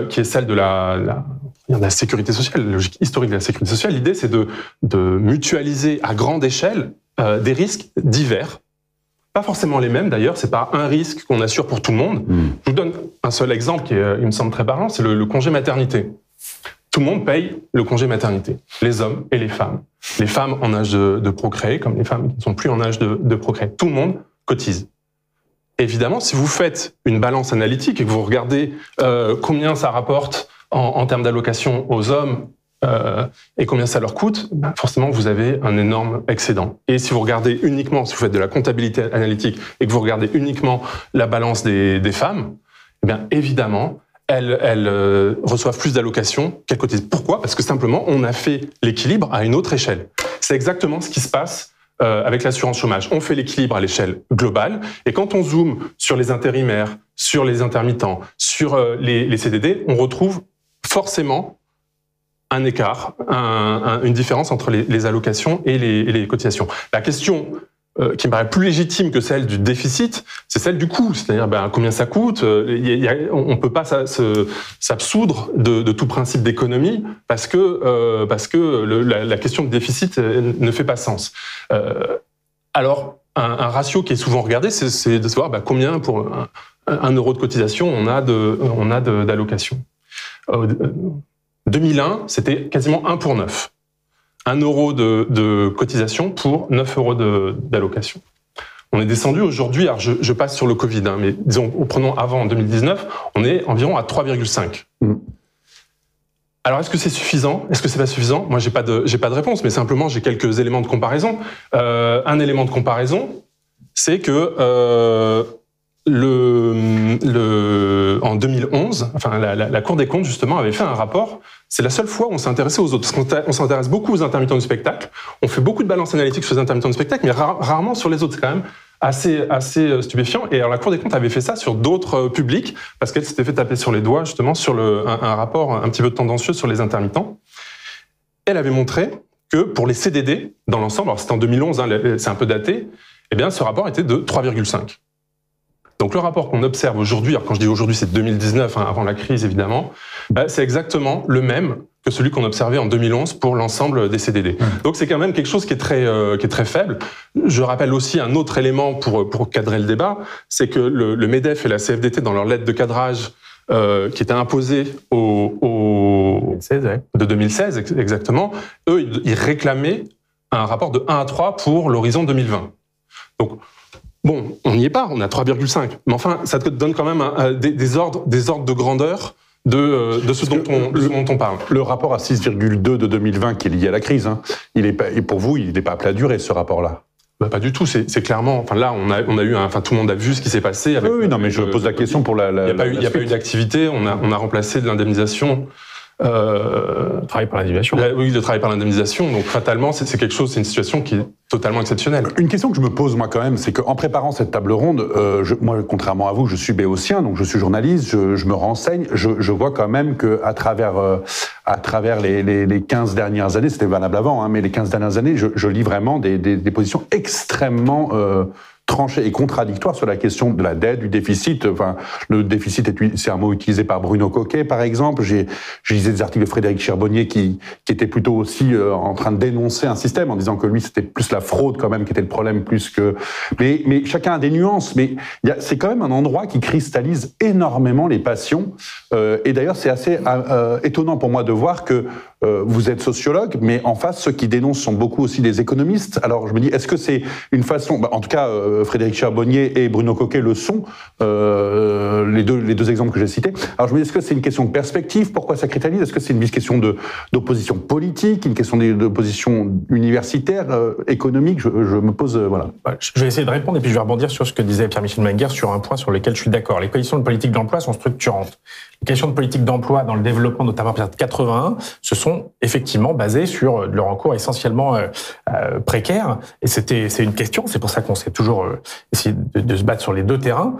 qui est celle de la sécurité sociale, la logique historique de la sécurité sociale, l'idée, c'est de mutualiser à grande échelle des risques divers. Pas forcément les mêmes, d'ailleurs, c'est pas un risque qu'on assure pour tout le monde. Je vous donne un seul exemple qui il me semble très parlant, c'est le congé maternité. Tout le monde paye le congé maternité, les hommes et les femmes. les femmes en âge de procréer comme les femmes qui ne sont plus en âge de procréer. Tout le monde cotise. Évidemment, si vous faites une balance analytique et que vous regardez combien ça rapporte en termes d'allocation aux hommes et combien ça leur coûte, forcément vous avez un énorme excédent. Et si vous regardez uniquement, si vous faites de la comptabilité analytique et que vous regardez uniquement la balance des femmes, eh bien évidemment, elles reçoivent plus d'allocations qu'elles cotisent. Pourquoi ? Parce que simplement, on a fait l'équilibre à une autre échelle. C'est exactement ce qui se passe avec l'assurance chômage. On fait l'équilibre à l'échelle globale, et quand on zoome sur les intérimaires, sur les intermittents, sur les CDD, on retrouve forcément un écart, une différence entre les allocations et les cotisations. La question qui me paraît plus légitime que celle du déficit, c'est celle du coût, c'est-à-dire combien ça coûte. On ne peut pas s'absoudre de tout principe d'économie parce que la question du déficit ne fait pas sens. Alors, un ratio qui est souvent regardé, c'est de savoir combien pour un euro de cotisation on a d'allocation. 2001, c'était quasiment 1 pour 9. 1 euro de cotisation pour 9 euros d'allocation. On est descendu aujourd'hui, alors je passe sur le Covid, mais disons, prenons avant, en 2019, on est environ à 3,5. Alors, est-ce que c'est suffisant ? Est-ce que c'est pas suffisant ? Moi, j'ai pas de réponse, mais simplement, j'ai quelques éléments de comparaison. Un élément de comparaison, c'est que en 2011, la Cour des comptes, justement, avait fait un rapport. C'est la seule fois où on s'est intéressé aux autres. Parce qu'on s'intéresse beaucoup aux intermittents du spectacle. On fait beaucoup de balance analytique sur les intermittents du spectacle, mais rarement sur les autres. C'est quand même assez stupéfiant. Et alors, la Cour des comptes avait fait ça sur d'autres publics, parce qu'elle s'était fait taper sur les doigts, justement, sur un rapport un petit peu tendancieux sur les intermittents. Elle avait montré que pour les CDD, dans l'ensemble, alors c'était en 2011, c'est un peu daté, eh bien, ce rapport était de 3,5. Donc le rapport qu'on observe aujourd'hui, alors quand je dis aujourd'hui c'est 2019, avant la crise évidemment, c'est exactement le même que celui qu'on observait en 2011 pour l'ensemble des CDD. Donc c'est quand même quelque chose qui est très faible. Je rappelle aussi un autre élément pour cadrer le débat, c'est que le MEDEF et la CFDT dans leur lettre de cadrage qui était imposée de 2016 exactement, eux ils réclamaient un rapport de 1 à 3 pour l'horizon 2020. Donc bon, on n'y est pas, on est à 3,5. Mais enfin, ça te donne quand même des ordres de grandeur de ce dont on parle. Le rapport à 6,2 de 2020 qui est lié à la crise, pour vous, il n'est pas à plat durée, ce rapport-là. Pas du tout, c'est clairement... Enfin là, on a eu... tout le monde a vu ce qui s'est passé. Avec, oui, non, mais je pose la question pour la... Il n'y a pas eu d'activité, on a remplacé de l'indemnisation... travail par l'indemnisation. Oui, le travail par l'indemnisation. Donc, fatalement, c'est quelque chose, c'est une situation qui est totalement exceptionnelle. Une question que je me pose, moi, quand même, c'est qu'en préparant cette table ronde, moi, contrairement à vous, je suis béotien, donc je suis journaliste, je me renseigne, je vois quand même qu'à travers les 15 dernières années, c'était valable avant, mais les 15 dernières années, je lis vraiment des positions extrêmement... tranché et contradictoire sur la question de la dette, du déficit. Enfin, le déficit, c'est un mot utilisé par Bruno Coquet, par exemple. J'ai lisé des articles de Frédéric Charbonnier qui était plutôt aussi en train de dénoncer un système en disant que lui, c'était plus la fraude quand même qui était le problème plus que... Mais chacun a des nuances. Mais c'est quand même un endroit qui cristallise énormément les passions. Et d'ailleurs, c'est assez étonnant pour moi de voir que vous êtes sociologue, mais en face, ceux qui dénoncent sont beaucoup aussi des économistes. Alors, je me dis, est-ce que c'est une façon... en tout cas, Frédéric Charbonnier et Bruno Coquet le sont, les deux exemples que j'ai cités. Alors, je me dis, est-ce que c'est une question de perspective ? Pourquoi ça cristallise ? Est-ce que c'est une question d'opposition politique, une question d'opposition universitaire, économique ? Je me pose... voilà. Je vais essayer de répondre, et puis je vais rebondir sur ce que disait Pierre-Michel Menger sur un point sur lequel je suis d'accord. Les questions de politique d'emploi sont structurantes. Les questions de politique d'emploi dans le développement, notamment à partir de 81, se sont effectivement basées sur leur recours essentiellement précaire. Et c'est une question, c'est pour ça qu'on s'est toujours essayé de se battre sur les deux terrains.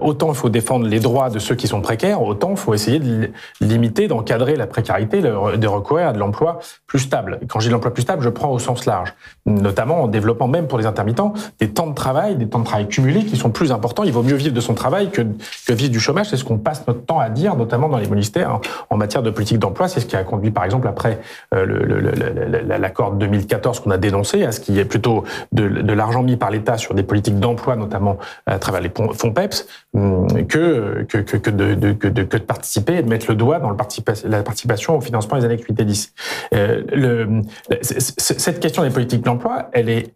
Autant il faut défendre les droits de ceux qui sont précaires, autant il faut essayer de limiter, d'encadrer la précarité, de recourir à de l'emploi plus stable. Et quand je dis l'emploi plus stable, je prends au sens large, notamment en développant même pour les intermittents des temps de travail cumulés qui sont plus importants. Il vaut mieux vivre de son travail que vivre du chômage. C'est ce qu'on passe notre temps à dire, notamment dans les ministères en matière de politique d'emploi. C'est ce qui a conduit, par exemple, après l'accord de 2014 qu'on a dénoncé, à ce qu'il y ait plutôt de l'argent mis par l'État l'État sur des politiques d'emploi, notamment à travers les fonds PEPS, que de participer et de mettre le doigt dans la participation au financement des annex 8 et 10. Cette question des politiques d'emploi, elle est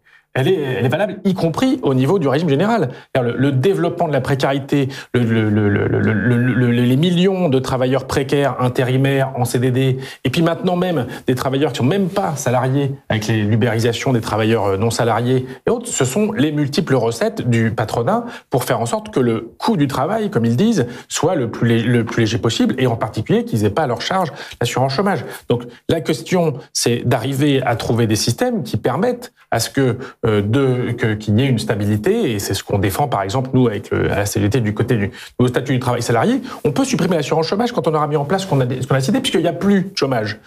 valable, y compris au niveau du régime général. Le développement de la précarité, les millions de travailleurs précaires, intérimaires, en CDD, et puis maintenant même des travailleurs qui sont même pas salariés, avec l'ubérisation des travailleurs non salariés et autres, ce sont les multiples recettes du patronat pour faire en sorte que le coût du travail, comme ils disent, soit le plus léger possible, et en particulier qu'ils n'aient pas à leur charge l'assurance chômage. Donc la question, c'est d'arriver à trouver des systèmes qui permettent à ce qu'il y ait une stabilité, et c'est ce qu'on défend par exemple nous avec à la CGT du côté du nouveau statut du travail salarié. On peut supprimer l'assurance chômage quand on aura mis en place ce qu'on a décidé, puisqu'il n'y a plus de chômage,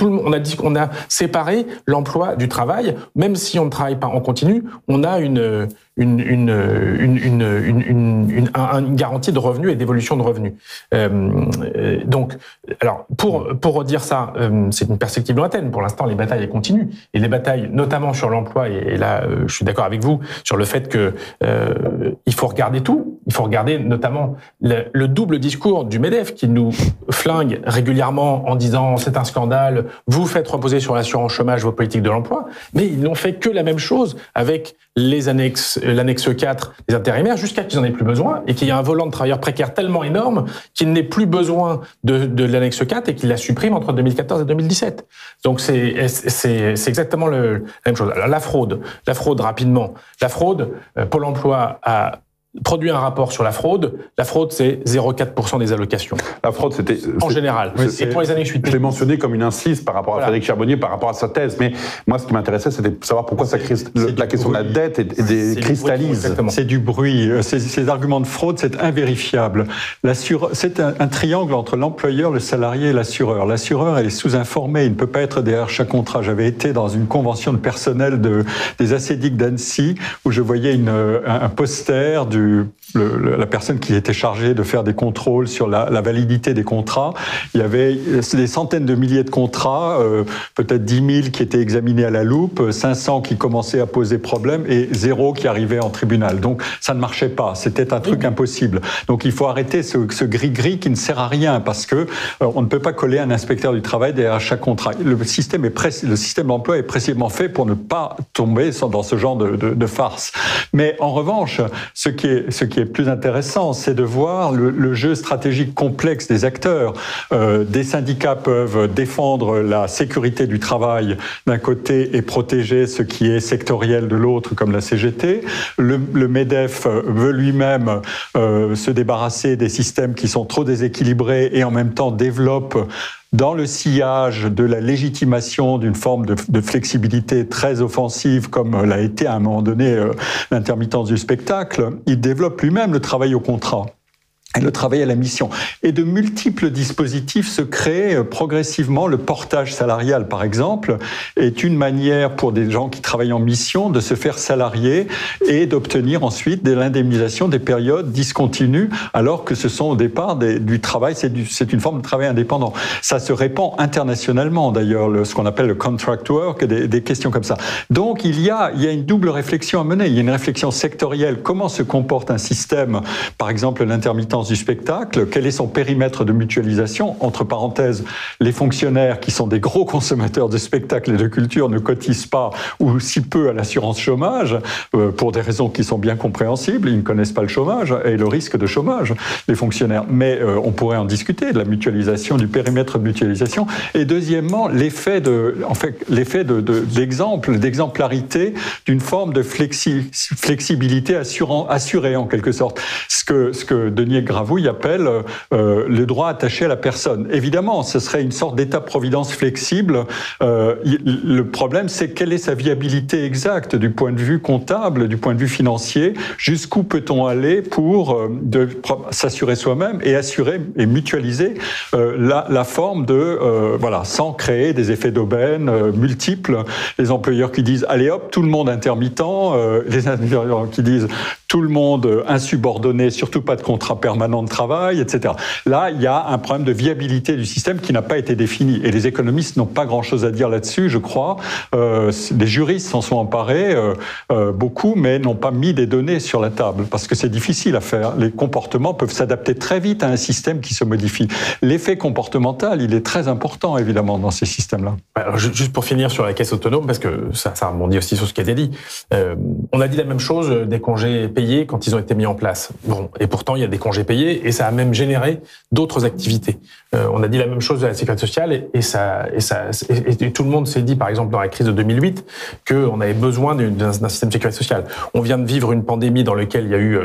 on a dit qu'on a séparé l'emploi du travail. Même si on ne travaille pas en continu, on a une garantie de revenus et d'évolution de revenus. Donc, alors pour redire ça, c'est une perspective lointaine. Pour l'instant, les batailles continuent, et les batailles, notamment sur l'emploi. Et là, je suis d'accord avec vous sur le fait que il faut regarder tout. Il faut regarder notamment le double discours du MEDEF qui nous flingue régulièrement en disant c'est un scandale, vous faites reposer sur l'assurance chômage vos politiques de l'emploi, mais ils n'ont fait que la même chose avec l'annexe 4 des intérimaires jusqu'à qu'ils n'en aient plus besoin et qu'il y a un volant de travailleurs précaires tellement énorme qu'il n'ait plus besoin de l'annexe 4 et qu'il la supprime entre 2014 et 2017. Donc c'est exactement la même chose. Alors, la fraude rapidement. La fraude, Pôle emploi a produit un rapport sur la fraude. La fraude, c'est 0,4% des allocations. La fraude, c'était... En général. Et pour les années suivantes. Je l'ai mentionné comme une incise par rapport à Frédéric Charbonnier, par rapport à sa thèse. Mais moi, ce qui m'intéressait, c'était de savoir pourquoi la question de la dette cristallise. C'est du bruit. Ces arguments de fraude, c'est invérifiable. C'est un triangle entre l'employeur, le salarié et l'assureur. L'assureur, elle est sous-informée. Il ne peut pas être derrière chaque contrat. J'avais été dans une convention de personnel des acédiques d'Annecy où je voyais un poster la personne qui était chargée de faire des contrôles sur la validité des contrats. Il y avait des centaines de milliers de contrats, peut-être 10 000 qui étaient examinés à la loupe, 500 qui commençaient à poser problème et 0 qui arrivait en tribunal. Donc ça ne marchait pas, c'était un truc impossible. Donc il faut arrêter ce gris-gris qui ne sert à rien parce que on ne peut pas coller un inspecteur du travail derrière chaque contrat. Le système d'emploi est précisément fait pour ne pas tomber dans ce genre de farce. Mais en revanche, ce qui est plus intéressant, c'est de voir le jeu stratégique complexe des acteurs. Des syndicats peuvent défendre la sécurité du travail d'un côté et protéger ce qui est sectoriel de l'autre, comme la CGT. Le MEDEF veut lui-même se débarrasser des systèmes qui sont trop déséquilibrés et en même temps développe dans le sillage de la légitimation d'une forme de flexibilité très offensive, comme l'a été à un moment donné l'intermittence du spectacle, il développe lui-même le travail au contrat. Et le travail à la mission. Et de multiples dispositifs se créent progressivement. Le portage salarial, par exemple, est une manière pour des gens qui travaillent en mission de se faire salarier et d'obtenir ensuite de l'indemnisation des périodes discontinues, alors que ce sont au départ du travail, c'est une forme de travail indépendant. Ça se répand internationalement, d'ailleurs, ce qu'on appelle le contract work, des questions comme ça. Donc, il y a une double réflexion à mener. Il y a une réflexion sectorielle. Comment se comporte un système, par exemple, l'intermittence du spectacle, quel est son périmètre de mutualisation, entre parenthèses, les fonctionnaires qui sont des gros consommateurs de spectacles et de culture ne cotisent pas ou si peu à l'assurance chômage, pour des raisons qui sont bien compréhensibles, ils ne connaissent pas le chômage et le risque de chômage, les fonctionnaires. Mais on pourrait en discuter, de la mutualisation, du périmètre de mutualisation. Et deuxièmement, l'effet d'exemplarité d'une forme de flexibilité assurée en quelque sorte. Ce que Denis Gravouille appelle le droit attaché à la personne. Évidemment, ce serait une sorte d'état-providence flexible. Le problème, c'est quelle est sa viabilité exacte du point de vue comptable, du point de vue financier. Jusqu'où peut-on aller pour s'assurer soi-même et assurer et mutualiser la forme sans créer des effets d'aubaine multiples. Les employeurs qui disent allez hop, tout le monde intermittent, les employeurs qui disent tout le monde insubordonné, surtout pas de contrat permanent de travail, etc. Là, il y a un problème de viabilité du système qui n'a pas été défini. Et les économistes n'ont pas grand-chose à dire là-dessus, je crois. Les juristes s'en sont emparés, beaucoup, mais n'ont pas mis des données sur la table, parce que c'est difficile à faire. Les comportements peuvent s'adapter très vite à un système qui se modifie. L'effet comportemental, il est très important, évidemment, dans ces systèmes-là. Alors, juste pour finir sur la caisse autonome, parce que ça rebondit aussi sur ce qui a été dit, on a dit la même chose des congés payés quand ils ont été mis en place. Bon, et pourtant, il y a des congés payés, et ça a même généré d'autres activités. On a dit la même chose de la sécurité sociale, et tout le monde s'est dit, par exemple, dans la crise de 2008, qu'on avait besoin d'un système de sécurité sociale. On vient de vivre une pandémie dans laquelle il y a eu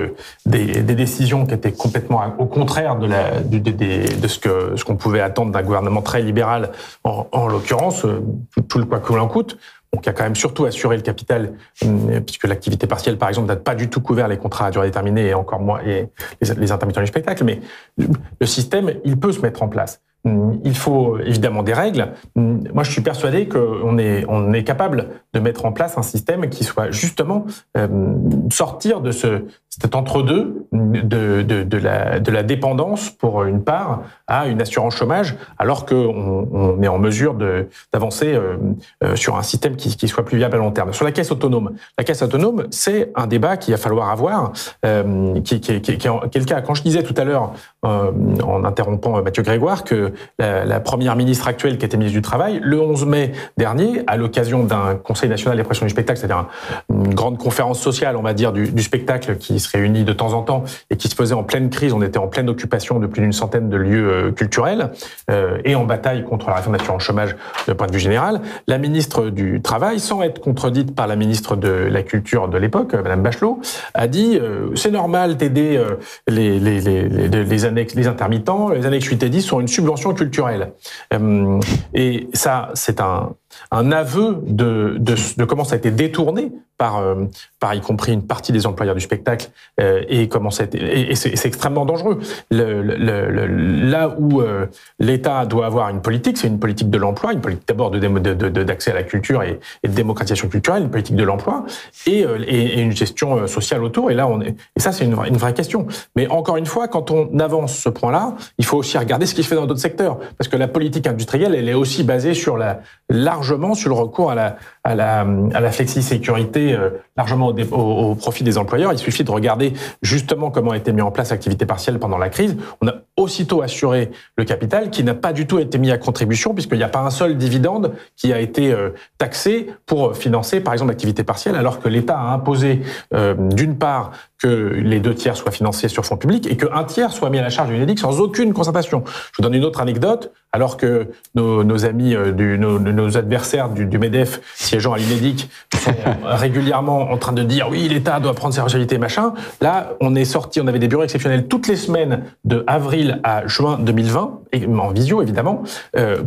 des décisions qui étaient complètement au contraire de ce qu'on pouvait attendre d'un gouvernement très libéral, en l'occurrence, tout le quoi que l'on coûte. Donc, il y a quand même surtout assuré le capital, puisque l'activité partielle, par exemple, n'a pas du tout couvert les contrats à durée déterminée et encore moins les intermittents du spectacle. Mais le système, il peut se mettre en place. Il faut évidemment des règles. Moi, je suis persuadé qu'on est capable de mettre en place un système qui soit justement sortir de cet entre-deux de la dépendance pour une part à une assurance chômage, alors qu'on est en mesure d'avancer sur un système qui soit plus viable à long terme. Sur la caisse autonome, c'est un débat qu'il va falloir avoir, qui est le cas. Quand je disais tout à l'heure, en interrompant Mathieu Grégoire, que la première ministre actuelle, qui était ministre du Travail, le 11 mai dernier, à l'occasion d'un Conseil national des professions du spectacle, c'est-à-dire une grande conférence sociale, on va dire, du spectacle qui se réunit de temps en temps et qui se faisait en pleine crise, on était en pleine occupation de plus d'une centaine de lieux culturels et en bataille contre la réforme de l'assurance chômage de point de vue général. La ministre du Travail, sans être contredite par la ministre de la Culture de l'époque, Madame Bachelot, a dit c'est normal d'aider les intermittents, les annexes 8 et 10 sont une subvention culturelle. Et ça, c'est un aveu de comment ça a été détourné par y compris une partie des employeurs du spectacle et comment ça a été, et c'est extrêmement dangereux. Là où l'État doit avoir une politique, c'est une politique de l'emploi, une politique d'abord d'accès à la culture et de démocratisation culturelle, une politique de l'emploi et une gestion sociale autour. Et ça, c'est une vraie question. Mais encore une fois, quand on avance ce point-là, il faut aussi regarder ce qui se fait dans d'autres secteurs, parce que la politique industrielle, elle est aussi basée largement sur le recours à la flexi-sécurité, largement au profit des employeurs. Il suffit de regarder justement comment a été mis en place l'activité partielle pendant la crise. On a aussitôt assuré le capital qui n'a pas du tout été mis à contribution, puisqu'il n'y a pas un seul dividende qui a été taxé pour financer, par exemple, l'activité partielle, alors que l'État a imposé, d'une part, que les 2 tiers soient financés sur fonds publics et qu'un tiers soit mis à la charge de l'UNEDIC sans aucune concertation. Je vous donne une autre anecdote. Alors que nos amis, nos adversaires du MEDEF siégeant à l'UNEDIC sont régulièrement en train de dire oui, l'État doit prendre ses responsabilités, machin. Là, on avait des bureaux exceptionnels toutes les semaines de avril à juin 2020, et en visio évidemment,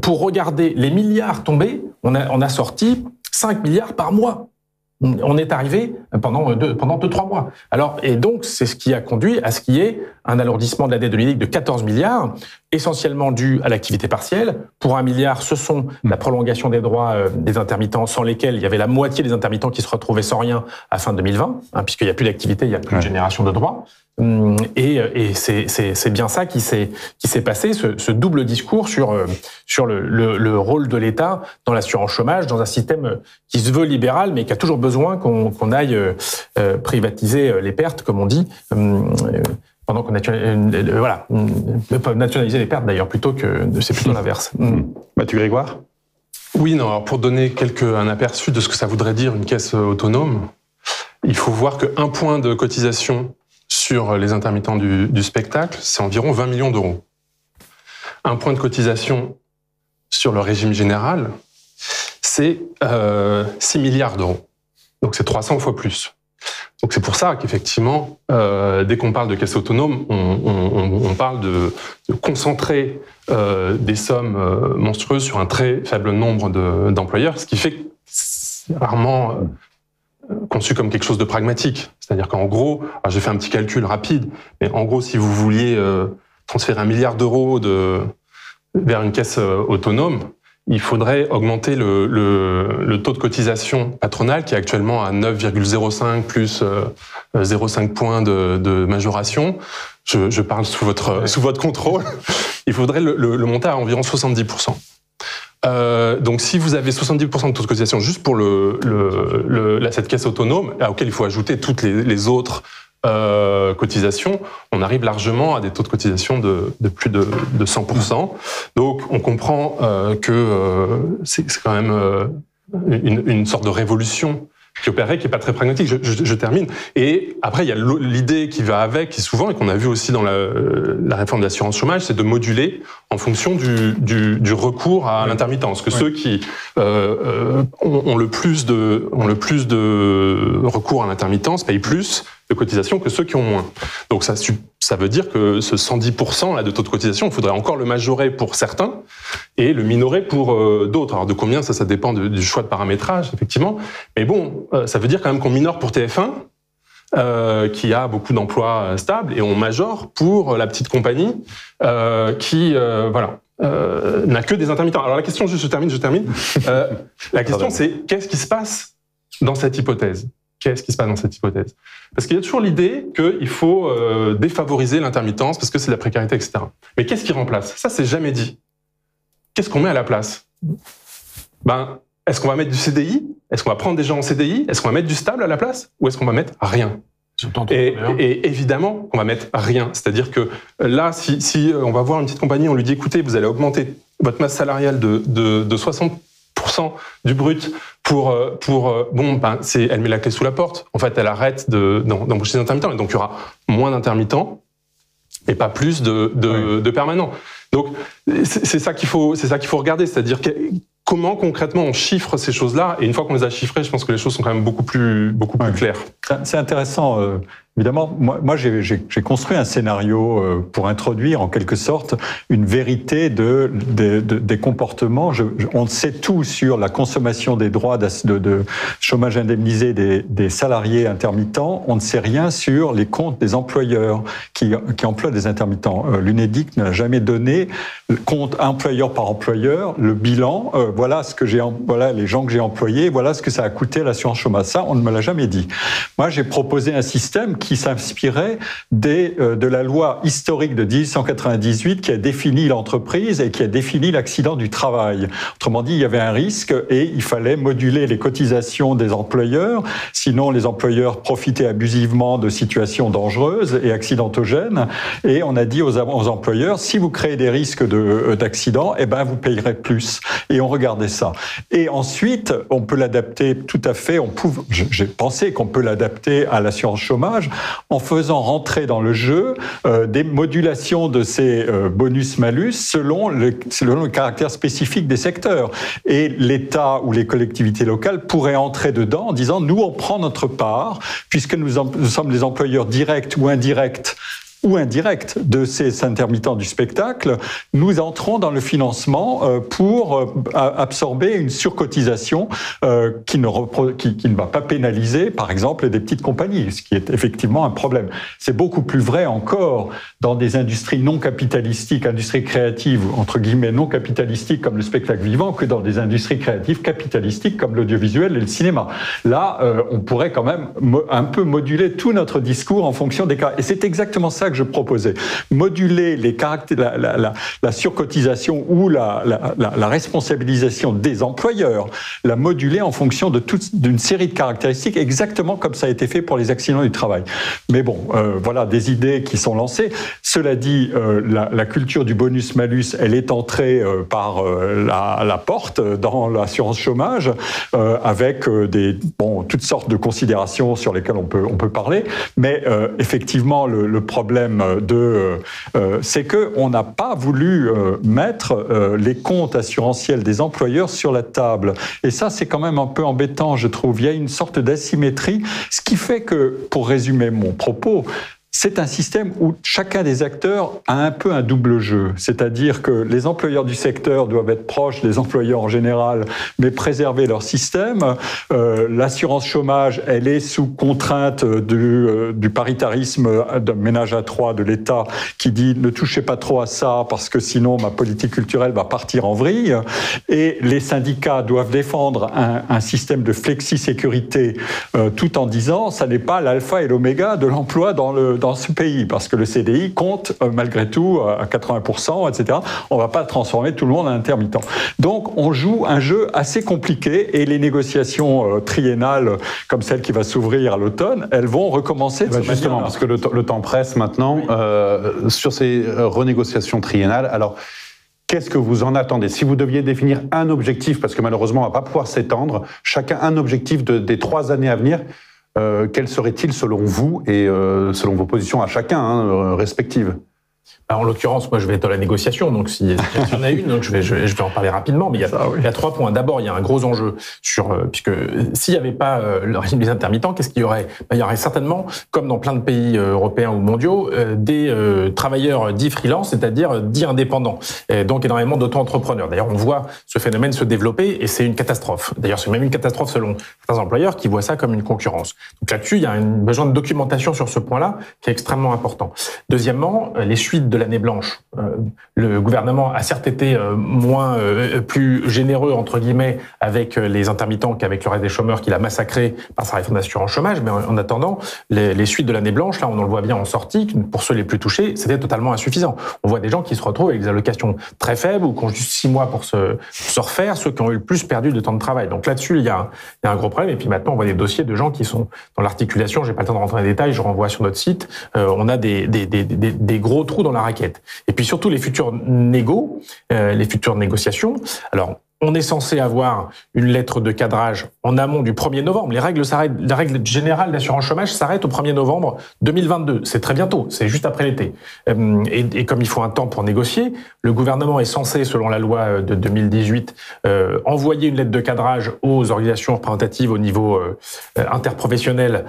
pour regarder les milliards tombés. On a sorti 5 milliards par mois. On est arrivé pendant 2-3 mois. Et donc, c'est ce qui a conduit à ce qui est un alourdissement de la dette de l'UNEDIC de 14 milliards, essentiellement dû à l'activité partielle. Pour 1 milliard, ce sont la prolongation des droits des intermittents, sans lesquels il y avait la moitié des intermittents qui se retrouvaient sans rien à fin 2020, puisqu'il n'y a plus d'activité, il n'y a plus de génération de droits. Et c'est bien ça qui s'est passé, ce double discours sur le rôle de l'État dans l'assurance chômage, dans un système qui se veut libéral, mais qui a toujours besoin qu'on aille privatiser les pertes, comme on dit, pendant qu'on nationaliser les pertes d'ailleurs, c'est plutôt l'inverse. Mathieu Grégoire ? Oui, non. Alors pour donner un aperçu de ce que ça voudrait dire une caisse autonome, il faut voir que1 point de cotisation sur les intermittents du spectacle, c'est environ 20 millions d'euros. 1 point de cotisation sur le régime général, c'est 6 milliards d'euros. Donc c'est 300 fois plus. Donc c'est pour ça qu'effectivement, dès qu'on parle de caisse autonome, on parle de concentrer des sommes monstrueuses sur un très faible nombre d'employeurs, ce qui fait que c'est rarement conçu comme quelque chose de pragmatique. C'est-à-dire qu'en gros, alors j'ai fait un petit calcul rapide, mais en gros, si vous vouliez transférer 1 milliard d'euros vers une caisse autonome, il faudrait augmenter le taux de cotisation patronale qui est actuellement à 9,05 plus 0,5 points de majoration. Je parle sous votre contrôle. Il faudrait le monter à environ 70%. Donc si vous avez 70% de taux de cotisation juste pour cette caisse autonome, auquel il faut ajouter toutes les autres cotisations, on arrive largement à des taux de cotisation de plus de 100%. Donc on comprend que c'est quand même une sorte de révolution qui opérait, qui est pas très pragmatique. Je termine. Et après, il y a l'idée qui va avec, qui souvent, et qu'on a vu aussi dans la réforme de l'assurance chômage, c'est de moduler en fonction du recours à l'intermittence. Que ceux qui ont le plus de recours à l'intermittence payent plus de cotisation que ceux qui ont moins. Donc ça veut dire que ce 110% là de taux de cotisation, il faudrait encore le majorer pour certains et le minorer pour d'autres. Alors de combien, ça dépend du choix de paramétrage, effectivement. Mais bon, ça veut dire quand même qu'on minore pour TF1, qui a beaucoup d'emplois stables, et on majore pour la petite compagnie qui, n'a que des intermittents. Alors la question, je termine. La question, c'est qu'est-ce qui se passe dans cette hypothèse ? Qu'est-ce qui se passe dans cette hypothèse ? Parce qu'il y a toujours l'idée qu'il faut défavoriser l'intermittence parce que c'est de la précarité, etc. Mais qu'est-ce qui remplace ? Ça, c'est jamais dit. Qu'est-ce qu'on met à la place ? Est-ce qu'on va mettre du CDI ? Est-ce qu'on va prendre des gens en CDI ? Est-ce qu'on va mettre du stable à la place ? Ou est-ce qu'on va mettre rien ? Et évidemment qu'on va mettre rien. C'est-à-dire que là, si on va voir une petite compagnie, on lui dit, écoutez, vous allez augmenter votre masse salariale de 60% du brut elle met la clé sous la porte. En fait, elle arrête d'embaucher des intermittents. Et donc, il y aura moins d'intermittents et pas plus de permanents. Donc, c'est ça qu'il faut regarder. C'est-à-dire comment concrètement on chiffre ces choses-là. Et une fois qu'on les a chiffrées, je pense que les choses sont quand même beaucoup plus claires. C'est intéressant. Évidemment, moi j'ai construit un scénario pour introduire en quelque sorte une vérité des comportements. On sait tout sur la consommation des droits de chômage indemnisé des salariés intermittents. On ne sait rien sur les comptes des employeurs qui emploient des intermittents. L'UNEDIC n'a jamais donné le compte employeur par employeur, le bilan. Voilà les gens que j'ai employés. Voilà ce que ça a coûté à l'assurance chômage. Ça, on ne me l'a jamais dit. Moi, j'ai proposé un système qui s'inspirait de la loi historique de 1898 qui a défini l'entreprise et qui a défini l'accident du travail. Autrement dit, il y avait un risque et il fallait moduler les cotisations des employeurs, sinon les employeurs profitaient abusivement de situations dangereuses et accidentogènes. Et on a dit aux employeurs, si vous créez des risques d'accident, vous payerez plus. Et on regardait ça. Et ensuite, on peut l'adapter tout à fait. J'ai pensé qu'on peut l'adapter à l'assurance chômage en faisant rentrer dans le jeu des modulations de ces bonus-malus selon le caractère spécifique des secteurs. Et l'État ou les collectivités locales pourraient entrer dedans en disant « nous, on prend notre part, puisque nous sommes les employeurs directs ou indirects de ces intermittents du spectacle, nous entrons dans le financement pour absorber une surcotisation qui ne va pas pénaliser, par exemple, des petites compagnies, ce qui est effectivement un problème. C'est beaucoup plus vrai encore dans des industries non capitalistiques, industries créatives, entre guillemets, non capitalistiques comme le spectacle vivant, que dans des industries créatives capitalistiques comme l'audiovisuel et le cinéma. Là, on pourrait quand même un peu moduler tout notre discours en fonction des cas. Et c'est exactement ça que je proposais. Moduler les caractères, la surcotisation ou la responsabilisation des employeurs, la moduler en fonction d'une série de caractéristiques, exactement comme ça a été fait pour les accidents du travail. Mais bon, voilà des idées qui sont lancées. Cela dit, la culture du bonus-malus, elle est entrée par la porte dans l'assurance chômage, avec toutes sortes de considérations sur lesquelles on peut parler. Mais effectivement, le problème c'est qu'on n'a pas voulu mettre les comptes assurantiels des employeurs sur la table. Et ça, c'est quand même un peu embêtant, je trouve. Il y a une sorte d'asymétrie, ce qui fait que, pour résumer mon propos, c'est un système où chacun des acteurs a un peu un double jeu. C'est-à-dire que les employeurs du secteur doivent être proches des employeurs en général, mais préserver leur système. L'assurance chômage, elle est sous contrainte du paritarisme d'un ménage à trois de l'État qui dit ne touchez pas trop à ça parce que sinon ma politique culturelle va partir en vrille. Et les syndicats doivent défendre un système de flexi-sécurité tout en disant ça n'est pas l'alpha et l'oméga de l'emploi dans ce pays, parce que le CDI compte malgré tout à 80%, etc. On ne va pas transformer tout le monde en intermittent. Donc on joue un jeu assez compliqué et les négociations triennales, comme celle qui va s'ouvrir à l'automne, elles vont recommencer de justement, parce que le temps presse maintenant, sur ces renégociations triennales. Alors, qu'est-ce que vous en attendez? Si vous deviez définir un objectif, parce que malheureusement on ne va pas pouvoir s'étendre, chacun un objectif des 3 années à venir, quel serait-il selon vous et selon vos positions à chacun respectives? En l'occurrence, moi, je vais être dans la négociation, donc s'il y en a une, donc je vais en parler rapidement, mais il y a 3 points. D'abord, il y a un gros enjeu puisque s'il n'y avait pas le régime des intermittents, qu'est-ce qu'il y aurait? Il y aurait certainement, comme dans plein de pays européens ou mondiaux, des travailleurs dits freelance, c'est-à-dire dits indépendants, et donc énormément d'auto-entrepreneurs. D'ailleurs, on voit ce phénomène se développer et c'est une catastrophe. D'ailleurs, c'est même une catastrophe selon certains employeurs qui voient ça comme une concurrence. Donc là-dessus, il y a besoin de documentation sur ce point-là qui est extrêmement important. Deuxièmement, les suites de l'année blanche. Le gouvernement a certes été plus généreux, entre guillemets, avec les intermittents qu'avec le reste des chômeurs qu'il a massacrés par sa réforme d'assurance chômage, mais en attendant, les suites de l'année blanche, là, on le voit bien en sortie, pour ceux les plus touchés, c'était totalement insuffisant. On voit des gens qui se retrouvent avec des allocations très faibles ou qui ont juste 6 mois pour se refaire, ceux qui ont eu le plus perdu de temps de travail. Donc là-dessus, il y a un gros problème. Et puis maintenant, on voit des dossiers de gens qui sont dans l'articulation. J'ai pas le temps de rentrer dans les détails, je renvoie sur notre site. On a des gros trous dans la raquette. Et puis surtout les futures négociations. Alors, on est censé avoir une lettre de cadrage en amont du 1er novembre. La règle générale d'assurance chômage s'arrête au 1er novembre 2022. C'est très bientôt, c'est juste après l'été. Et comme il faut un temps pour négocier, le gouvernement est censé, selon la loi de 2018, envoyer une lettre de cadrage aux organisations représentatives au niveau interprofessionnel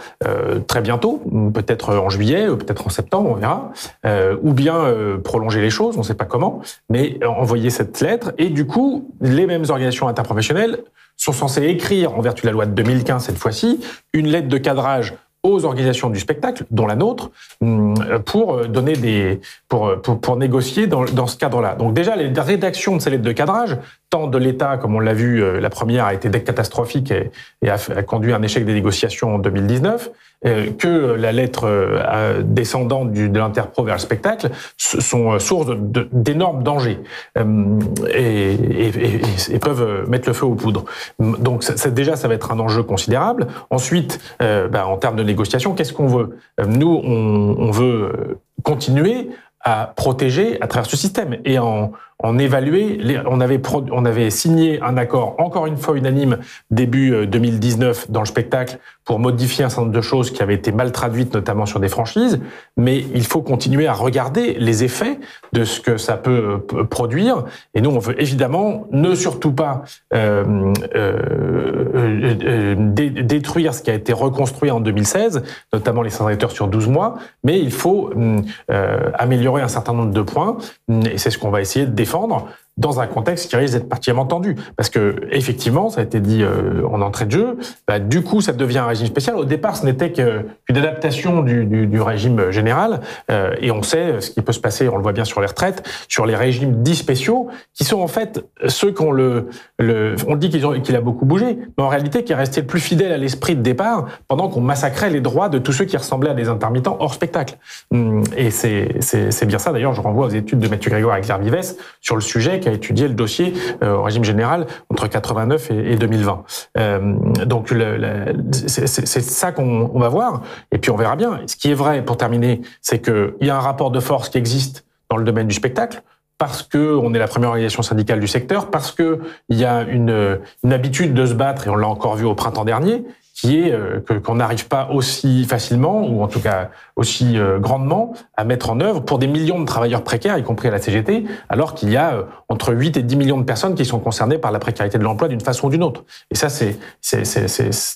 très bientôt, peut-être en juillet, peut-être en septembre, on verra, ou bien prolonger les choses, on ne sait pas comment, mais envoyer cette lettre. Et du coup, les mêmes organisations interprofessionnelles sont censées écrire, en vertu de la loi de 2015 cette fois-ci, une lettre de cadrage aux organisations du spectacle, dont la nôtre, pour donner pour négocier dans ce cadre-là. Donc déjà, la rédaction de ces lettres de cadrage, tant de l'État, comme on l'a vu, la première a été catastrophique et a conduit à un échec des négociations en 2019, que la lettre descendant de l'Interpro vers le spectacle sont source d'énormes dangers et peuvent mettre le feu aux poudres. Donc déjà, ça va être un enjeu considérable. Ensuite, en termes de négociation, qu'est-ce qu'on veut? Nous, on veut continuer à protéger à travers ce système et en évaluer. On avait signé un accord, encore une fois unanime, début 2019 dans le spectacle pour modifier un certain nombre de choses qui avaient été mal traduites, notamment sur des franchises. Mais il faut continuer à regarder les effets de ce que ça peut produire. Et nous, on veut évidemment ne surtout pas détruire ce qui a été reconstruit en 2016, notamment les syndicateurs sur 12 mois. Mais il faut améliorer un certain nombre de points. Et c'est ce qu'on va essayer de défendre dans un contexte qui risque d'être particulièrement tendu. Parce que, effectivement, ça a été dit en entrée de jeu, du coup, ça devient un régime spécial. Au départ, ce n'était qu'une adaptation du régime général. Et on sait ce qui peut se passer, on le voit bien sur les retraites, sur les régimes dits spéciaux, qui sont en fait ceux qu'on on dit qu'il a beaucoup bougé, mais en réalité, qui est resté le plus fidèle à l'esprit de départ, pendant qu'on massacrait les droits de tous ceux qui ressemblaient à des intermittents hors spectacle. Et c'est bien ça, d'ailleurs, je renvoie aux études de Mathieu Grégoire et Claire Vives sur le sujet, qui a étudié le dossier au régime général entre 89 et 2020. Donc c'est ça qu'on va voir, et puis on verra bien. Ce qui est vrai, pour terminer, c'est qu'il y a un rapport de force qui existe dans le domaine du spectacle, parce que on est la première organisation syndicale du secteur, parce que il y a une habitude de se battre, et on l'a encore vu au printemps dernier, qui est qu'on n'arrive pas aussi facilement, ou en tout cas aussi grandement, à mettre en œuvre pour des millions de travailleurs précaires, y compris à la CGT, alors qu'il y a entre 8 et 10 millions de personnes qui sont concernées par la précarité de l'emploi d'une façon ou d'une autre. Et ça,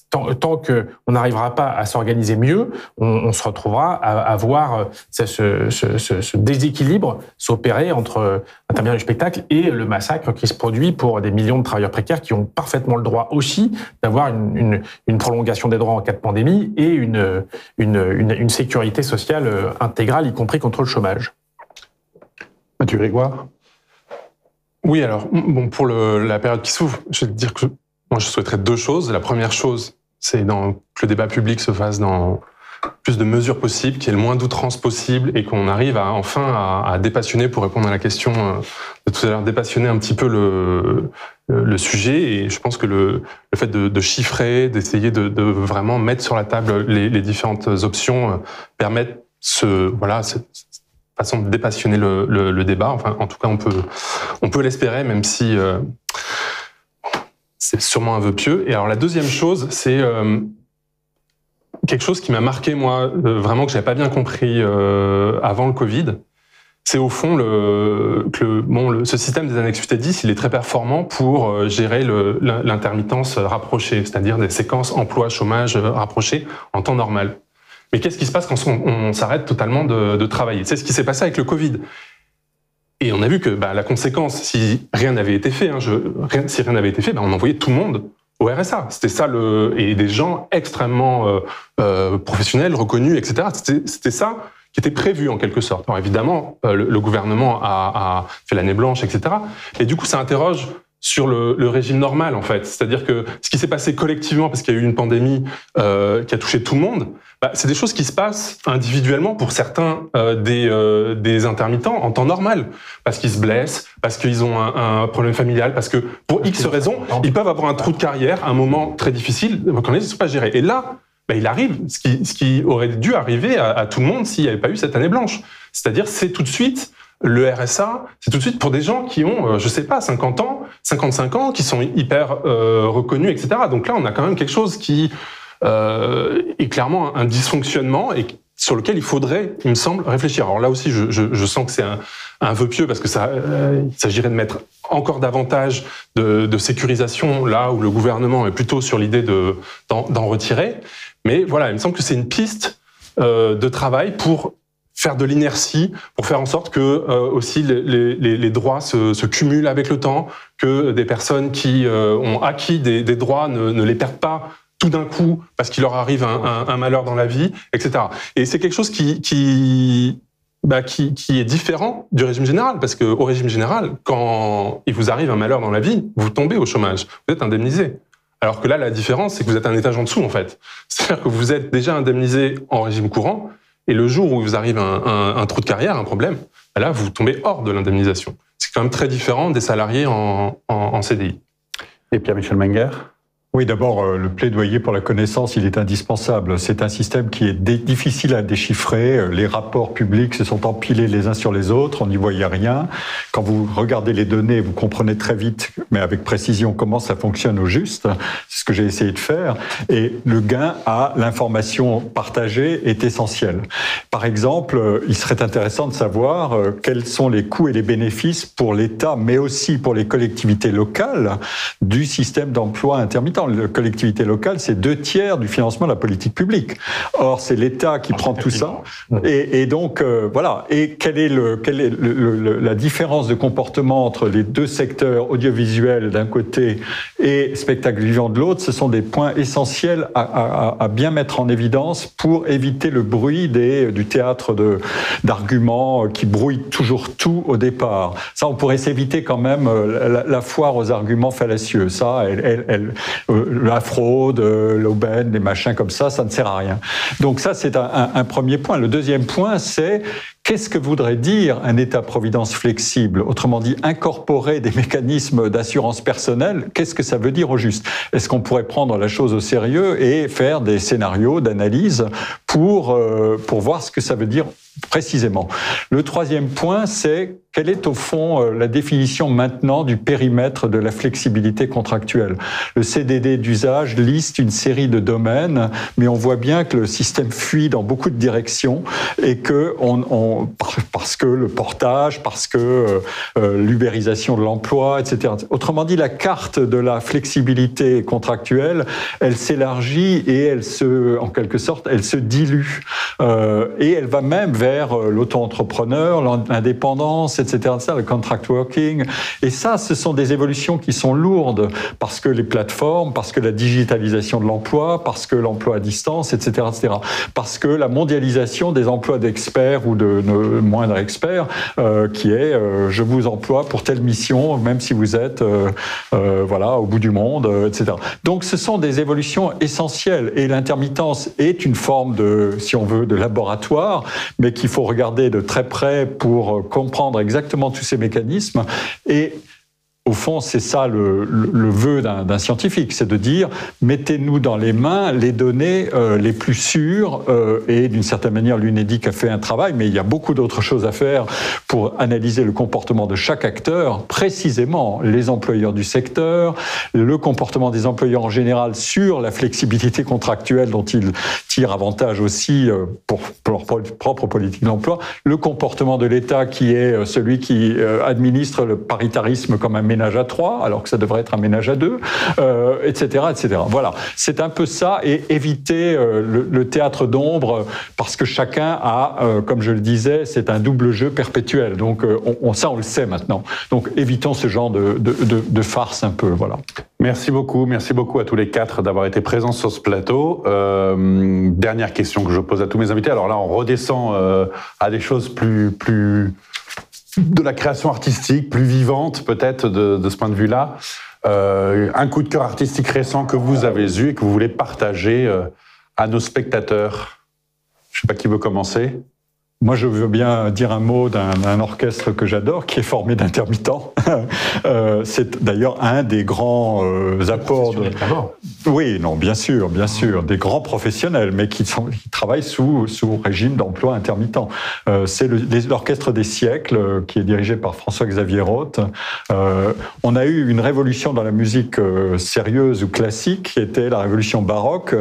tant qu'on n'arrivera pas à s'organiser mieux, on se retrouvera à voir ce déséquilibre s'opérer entre l'intermédiaire du spectacle et le massacre qui se produit pour des millions de travailleurs précaires qui ont parfaitement le droit aussi d'avoir une prolongation des droits en cas de pandémie et une sécurité sociale intégrale, y compris contre le chômage. Mathieu Grégoire ? Oui, alors, bon, pour la période qui s'ouvre, je vais te dire que moi, je souhaiterais deux choses. La première chose, c'est que le débat public se fasse dans plus de mesures possibles, qu'il y ait le moins d'outrance possible et qu'on arrive enfin à dépassionner, pour répondre à la question de tout à l'heure, dépassionner un petit peu le sujet. Et je pense que le fait de chiffrer, d'essayer de vraiment mettre sur la table les différentes options permettent cette façon de dépassionner le débat. Enfin, en tout cas, on peut l'espérer, même si c'est sûrement un vœu pieux. Et alors, la deuxième chose, c'est quelque chose qui m'a marqué, moi, vraiment que j'avais pas bien compris avant le Covid. C'est au fond ce système des annexes 8 et 10, il est très performant pour gérer l'intermittence rapprochée, c'est-à-dire des séquences emploi-chômage rapprochées en temps normal. Mais qu'est-ce qui se passe quand on s'arrête totalement de travailler ? C'est ce qui s'est passé avec le Covid. Et on a vu que la conséquence, si rien n'avait été fait, on envoyait tout le monde au RSA. C'était ça et des gens extrêmement professionnels, reconnus, etc. C'était ça qui était prévu en quelque sorte. Alors évidemment, le gouvernement a fait l'année blanche, etc. Et du coup, ça interroge sur le régime normal, en fait. C'est-à-dire que ce qui s'est passé collectivement, parce qu'il y a eu une pandémie qui a touché tout le monde, c'est des choses qui se passent individuellement pour certains des intermittents en temps normal, parce qu'ils se blessent, parce qu'ils ont un problème familial, parce que pour X raisons, ils peuvent avoir un trou de carrière, un moment très difficile qu'on ne sait pas gérer. Et là, il arrive ce qui aurait dû arriver à tout le monde s'il n'y avait pas eu cette année blanche. C'est-à-dire, c'est tout de suite le RSA, c'est tout de suite pour des gens qui ont, 50 ans, 55 ans, qui sont hyper reconnus, etc. Donc là, on a quand même quelque chose qui est clairement un dysfonctionnement et sur lequel il faudrait, il me semble, réfléchir. Alors là aussi, je sens que c'est un vœu pieux parce que il s'agirait de mettre encore davantage de sécurisation là où le gouvernement est plutôt sur l'idée d'en retirer. Mais voilà, il me semble que c'est une piste de travail pour faire de l'inertie, pour faire en sorte que aussi les droits se cumulent avec le temps, que des personnes qui ont acquis des droits ne les perdent pas tout d'un coup parce qu'il leur arrive un malheur dans la vie, etc. Et c'est quelque chose qui est différent du régime général, parce qu'au régime général, quand il vous arrive un malheur dans la vie, vous tombez au chômage, vous êtes indemnisé. Alors que là, la différence, c'est que vous êtes un étage en dessous, en fait. C'est-à-dire que vous êtes déjà indemnisé en régime courant, et le jour où vous arrive un trou de carrière, un problème, là, vous tombez hors de l'indemnisation. C'est quand même très différent des salariés en CDI. Et Pierre-Michel Menger ? Oui, d'abord, le plaidoyer pour la connaissance, il est indispensable. C'est un système qui est difficile à déchiffrer. Les rapports publics se sont empilés les uns sur les autres, on n'y voyait rien. Quand vous regardez les données, vous comprenez très vite, mais avec précision, comment ça fonctionne au juste. C'est ce que j'ai essayé de faire. Et le gain à l'information partagée est essentiel. Par exemple, il serait intéressant de savoir quels sont les coûts et les bénéfices pour l'État, mais aussi pour les collectivités locales du système d'emploi intermittent. Les collectivités locales, c'est 2/3 du financement de la politique publique. Or, c'est l'État qui prend tout ça. Et donc, voilà. Et quelle est la différence de comportement entre les deux secteurs audiovisuels d'un côté et spectacle vivant de l'autre? Ce sont des points essentiels à bien mettre en évidence pour éviter le bruit du théâtre d'arguments qui brouillent toujours tout au départ. Ça, on pourrait s'éviter quand même la foire aux arguments fallacieux. Ça, la fraude, l'aubaine, les machins comme ça ne sert à rien. Donc ça, c'est un premier point. Le deuxième point, c'est Qu'est-ce que voudrait dire un État-providence flexible? Autrement dit, incorporer des mécanismes d'assurance personnelle, qu'est-ce que ça veut dire au juste? Est-ce qu'on pourrait prendre la chose au sérieux et faire des scénarios d'analyse pour voir ce que ça veut dire précisément? Le troisième point, c'est quelle est au fond la définition maintenant du périmètre de la flexibilité contractuelle? Le CDD d'usage liste une série de domaines, mais on voit bien que le système fuit dans beaucoup de directions et que parce que le portage, parce que l'ubérisation de l'emploi, etc. Autrement dit, la carte de la flexibilité contractuelle, elle s'élargit et en quelque sorte, elle se dilue. Et elle va même vers l'auto-entrepreneur, l'indépendance, etc., le contract working. Et ça, ce sont des évolutions qui sont lourdes parce que les plateformes, parce que la digitalisation de l'emploi, parce que l'emploi à distance, etc., etc. Parce que la mondialisation des emplois d'experts ou de moindres experts, qui est je vous emploie pour telle mission, même si vous êtes au bout du monde, etc. Donc, ce sont des évolutions essentielles. Et l'intermittence est une forme de, si on veut, de laboratoire, mais qu'il faut regarder de très près pour comprendre exactement tous ces mécanismes. Et au fond, c'est ça le vœu d'un scientifique, c'est de dire mettez-nous dans les mains les données les plus sûres et d'une certaine manière l'UNEDIC a fait un travail, mais il y a beaucoup d'autres choses à faire pour analyser le comportement de chaque acteur, précisément les employeurs du secteur, le comportement des employeurs en général sur la flexibilité contractuelle dont ils tirent avantage aussi pour leur propre politique de l'emploi, le comportement de l'État qui est celui qui administre le paritarisme comme un ménage à 3, alors que ça devrait être un ménage à 2, etc., etc. Voilà, c'est un peu ça, et éviter le théâtre d'ombre, parce que chacun a, comme je le disais, c'est un double jeu perpétuel. Donc ça, on le sait maintenant. Donc évitons ce genre de farce un peu, voilà. Merci beaucoup à tous les quatre d'avoir été présents sur ce plateau. Dernière question que je pose à tous mes invités. Alors là, on redescend à des choses plus de la création artistique, plus vivante peut-être de ce point de vue-là. Un coup de cœur artistique récent que vous avez eu et que vous voulez partager à nos spectateurs. Je ne sais pas qui veut commencer. Moi, je veux bien dire un mot d'un orchestre que j'adore, qui est formé d'intermittents. C'est d'ailleurs un des grands apports de... Oui, non, bien sûr, des grands professionnels, mais qui travaillent sous régime d'emploi intermittent. C'est l'Orchestre des siècles, qui est dirigé par François-Xavier Roth. On a eu une révolution dans la musique sérieuse ou classique, qui était la révolution baroque.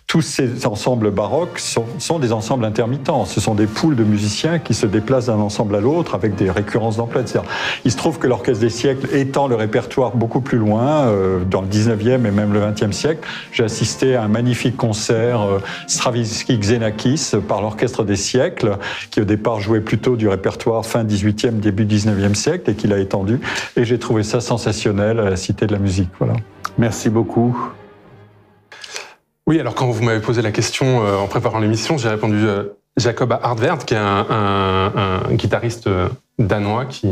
Tous ces ensembles baroques sont des ensembles intermittents. Ce sont des poules de musiciens qui se déplacent d'un ensemble à l'autre avec des récurrences d'emploi, etc. Il se trouve que l'Orchestre des siècles étend le répertoire beaucoup plus loin, dans le 19e et même le 20e siècle. J'ai assisté à un magnifique concert Stravinsky-Xenakis par l'Orchestre des siècles, qui au départ jouait plutôt du répertoire fin 18e, début 19e siècle, et qui l'a étendu. Et j'ai trouvé ça sensationnel à la Cité de la musique. Voilà. Merci beaucoup. Oui, alors quand vous m'avez posé la question en préparant l'émission, j'ai répondu Jacob Hardvert, qui est un guitariste danois qui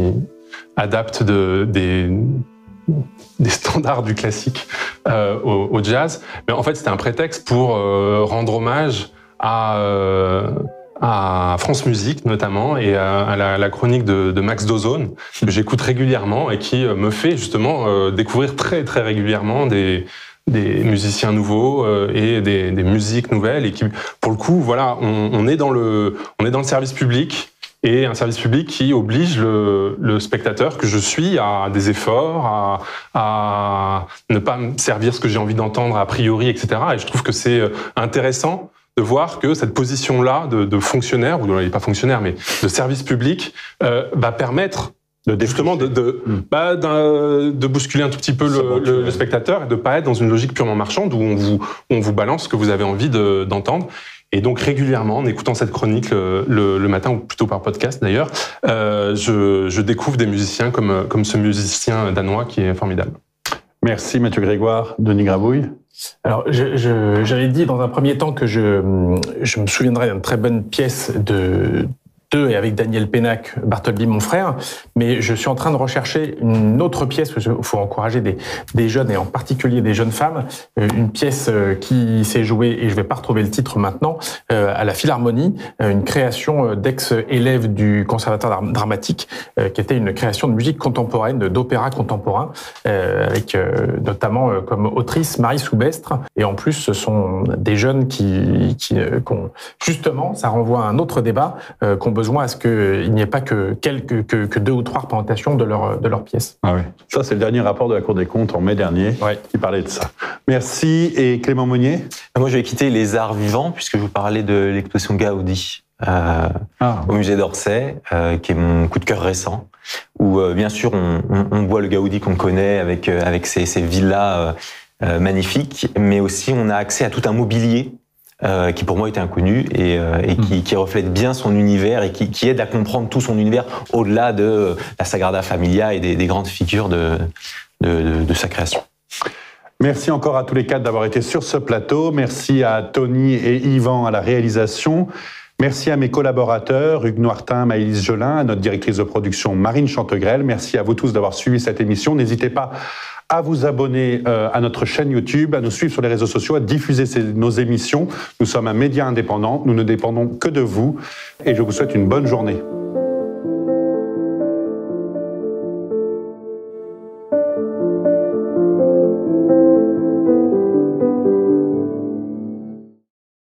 adapte des standards du classique au jazz. Mais en fait, c'était un prétexte pour rendre hommage à France Musique notamment et à la chronique de Max Dozone, que j'écoute régulièrement et qui me fait justement découvrir très très régulièrement des musiciens nouveaux et des musiques nouvelles, et qui, pour le coup, voilà, on est dans le service public, et un service public qui oblige le spectateur que je suis à des efforts, à ne pas me servir ce que j'ai envie d'entendre a priori, etc. Et je trouve que c'est intéressant de voir que cette position-là de fonctionnaire, ou pas fonctionnaire, mais de service public, va permettre justement de bousculer un tout petit peu le spectateur, et de pas être dans une logique purement marchande où on vous balance ce que vous avez envie d'entendre. Et donc régulièrement, en écoutant cette chronique le matin, ou plutôt par podcast d'ailleurs, je découvre des musiciens comme ce musicien danois qui est formidable. Merci Mathieu Grégoire. Denis Grabouille. Alors, j'avais dit dans un premier temps que je me souviendrai d'une très bonne pièce de et avec Daniel Pénac, Bartleby, mon frère. Mais je suis en train de rechercher une autre pièce, parce qu'il faut encourager des jeunes, et en particulier des jeunes femmes, une pièce qui s'est jouée, et je vais pas retrouver le titre maintenant, à la Philharmonie, une création d'ex-élèves du Conservatoire dramatique, qui était une création de musique contemporaine, d'opéra contemporain, avec notamment comme autrice Marie Soubestre. Et en plus, ce sont des jeunes qui justement, ça renvoie à un autre débat, qui ont besoin à ce qu'il n'y ait pas que 2 ou 3 représentations de leur pièce. Ah oui. Ça, c'est le dernier rapport de la Cour des comptes en mai dernier qui parlait de ça. Merci. Et Clément Monnier? Moi, je vais quitter les arts vivants puisque je vous parlais de l'exposition Gaudi au musée d'Orsay, qui est mon coup de cœur récent, où bien sûr on voit le Gaudi qu'on connaît avec ses villas magnifiques, mais aussi on a accès à tout un mobilier qui pour moi était inconnu et qui reflète bien son univers et qui aide à comprendre tout son univers au-delà de la Sagrada Familia et des grandes figures de sa création. Merci encore à tous les 4 d'avoir été sur ce plateau. Merci à Tony et Yvan à la réalisation. Merci à mes collaborateurs, Hugues Noirtin, Maëlys Jolin, à notre directrice de production Marine Chantegrel. Merci à vous tous d'avoir suivi cette émission. N'hésitez pas à vous abonner à notre chaîne YouTube, à nous suivre sur les réseaux sociaux, à diffuser nos émissions. Nous sommes un média indépendant, nous ne dépendons que de vous et je vous souhaite une bonne journée.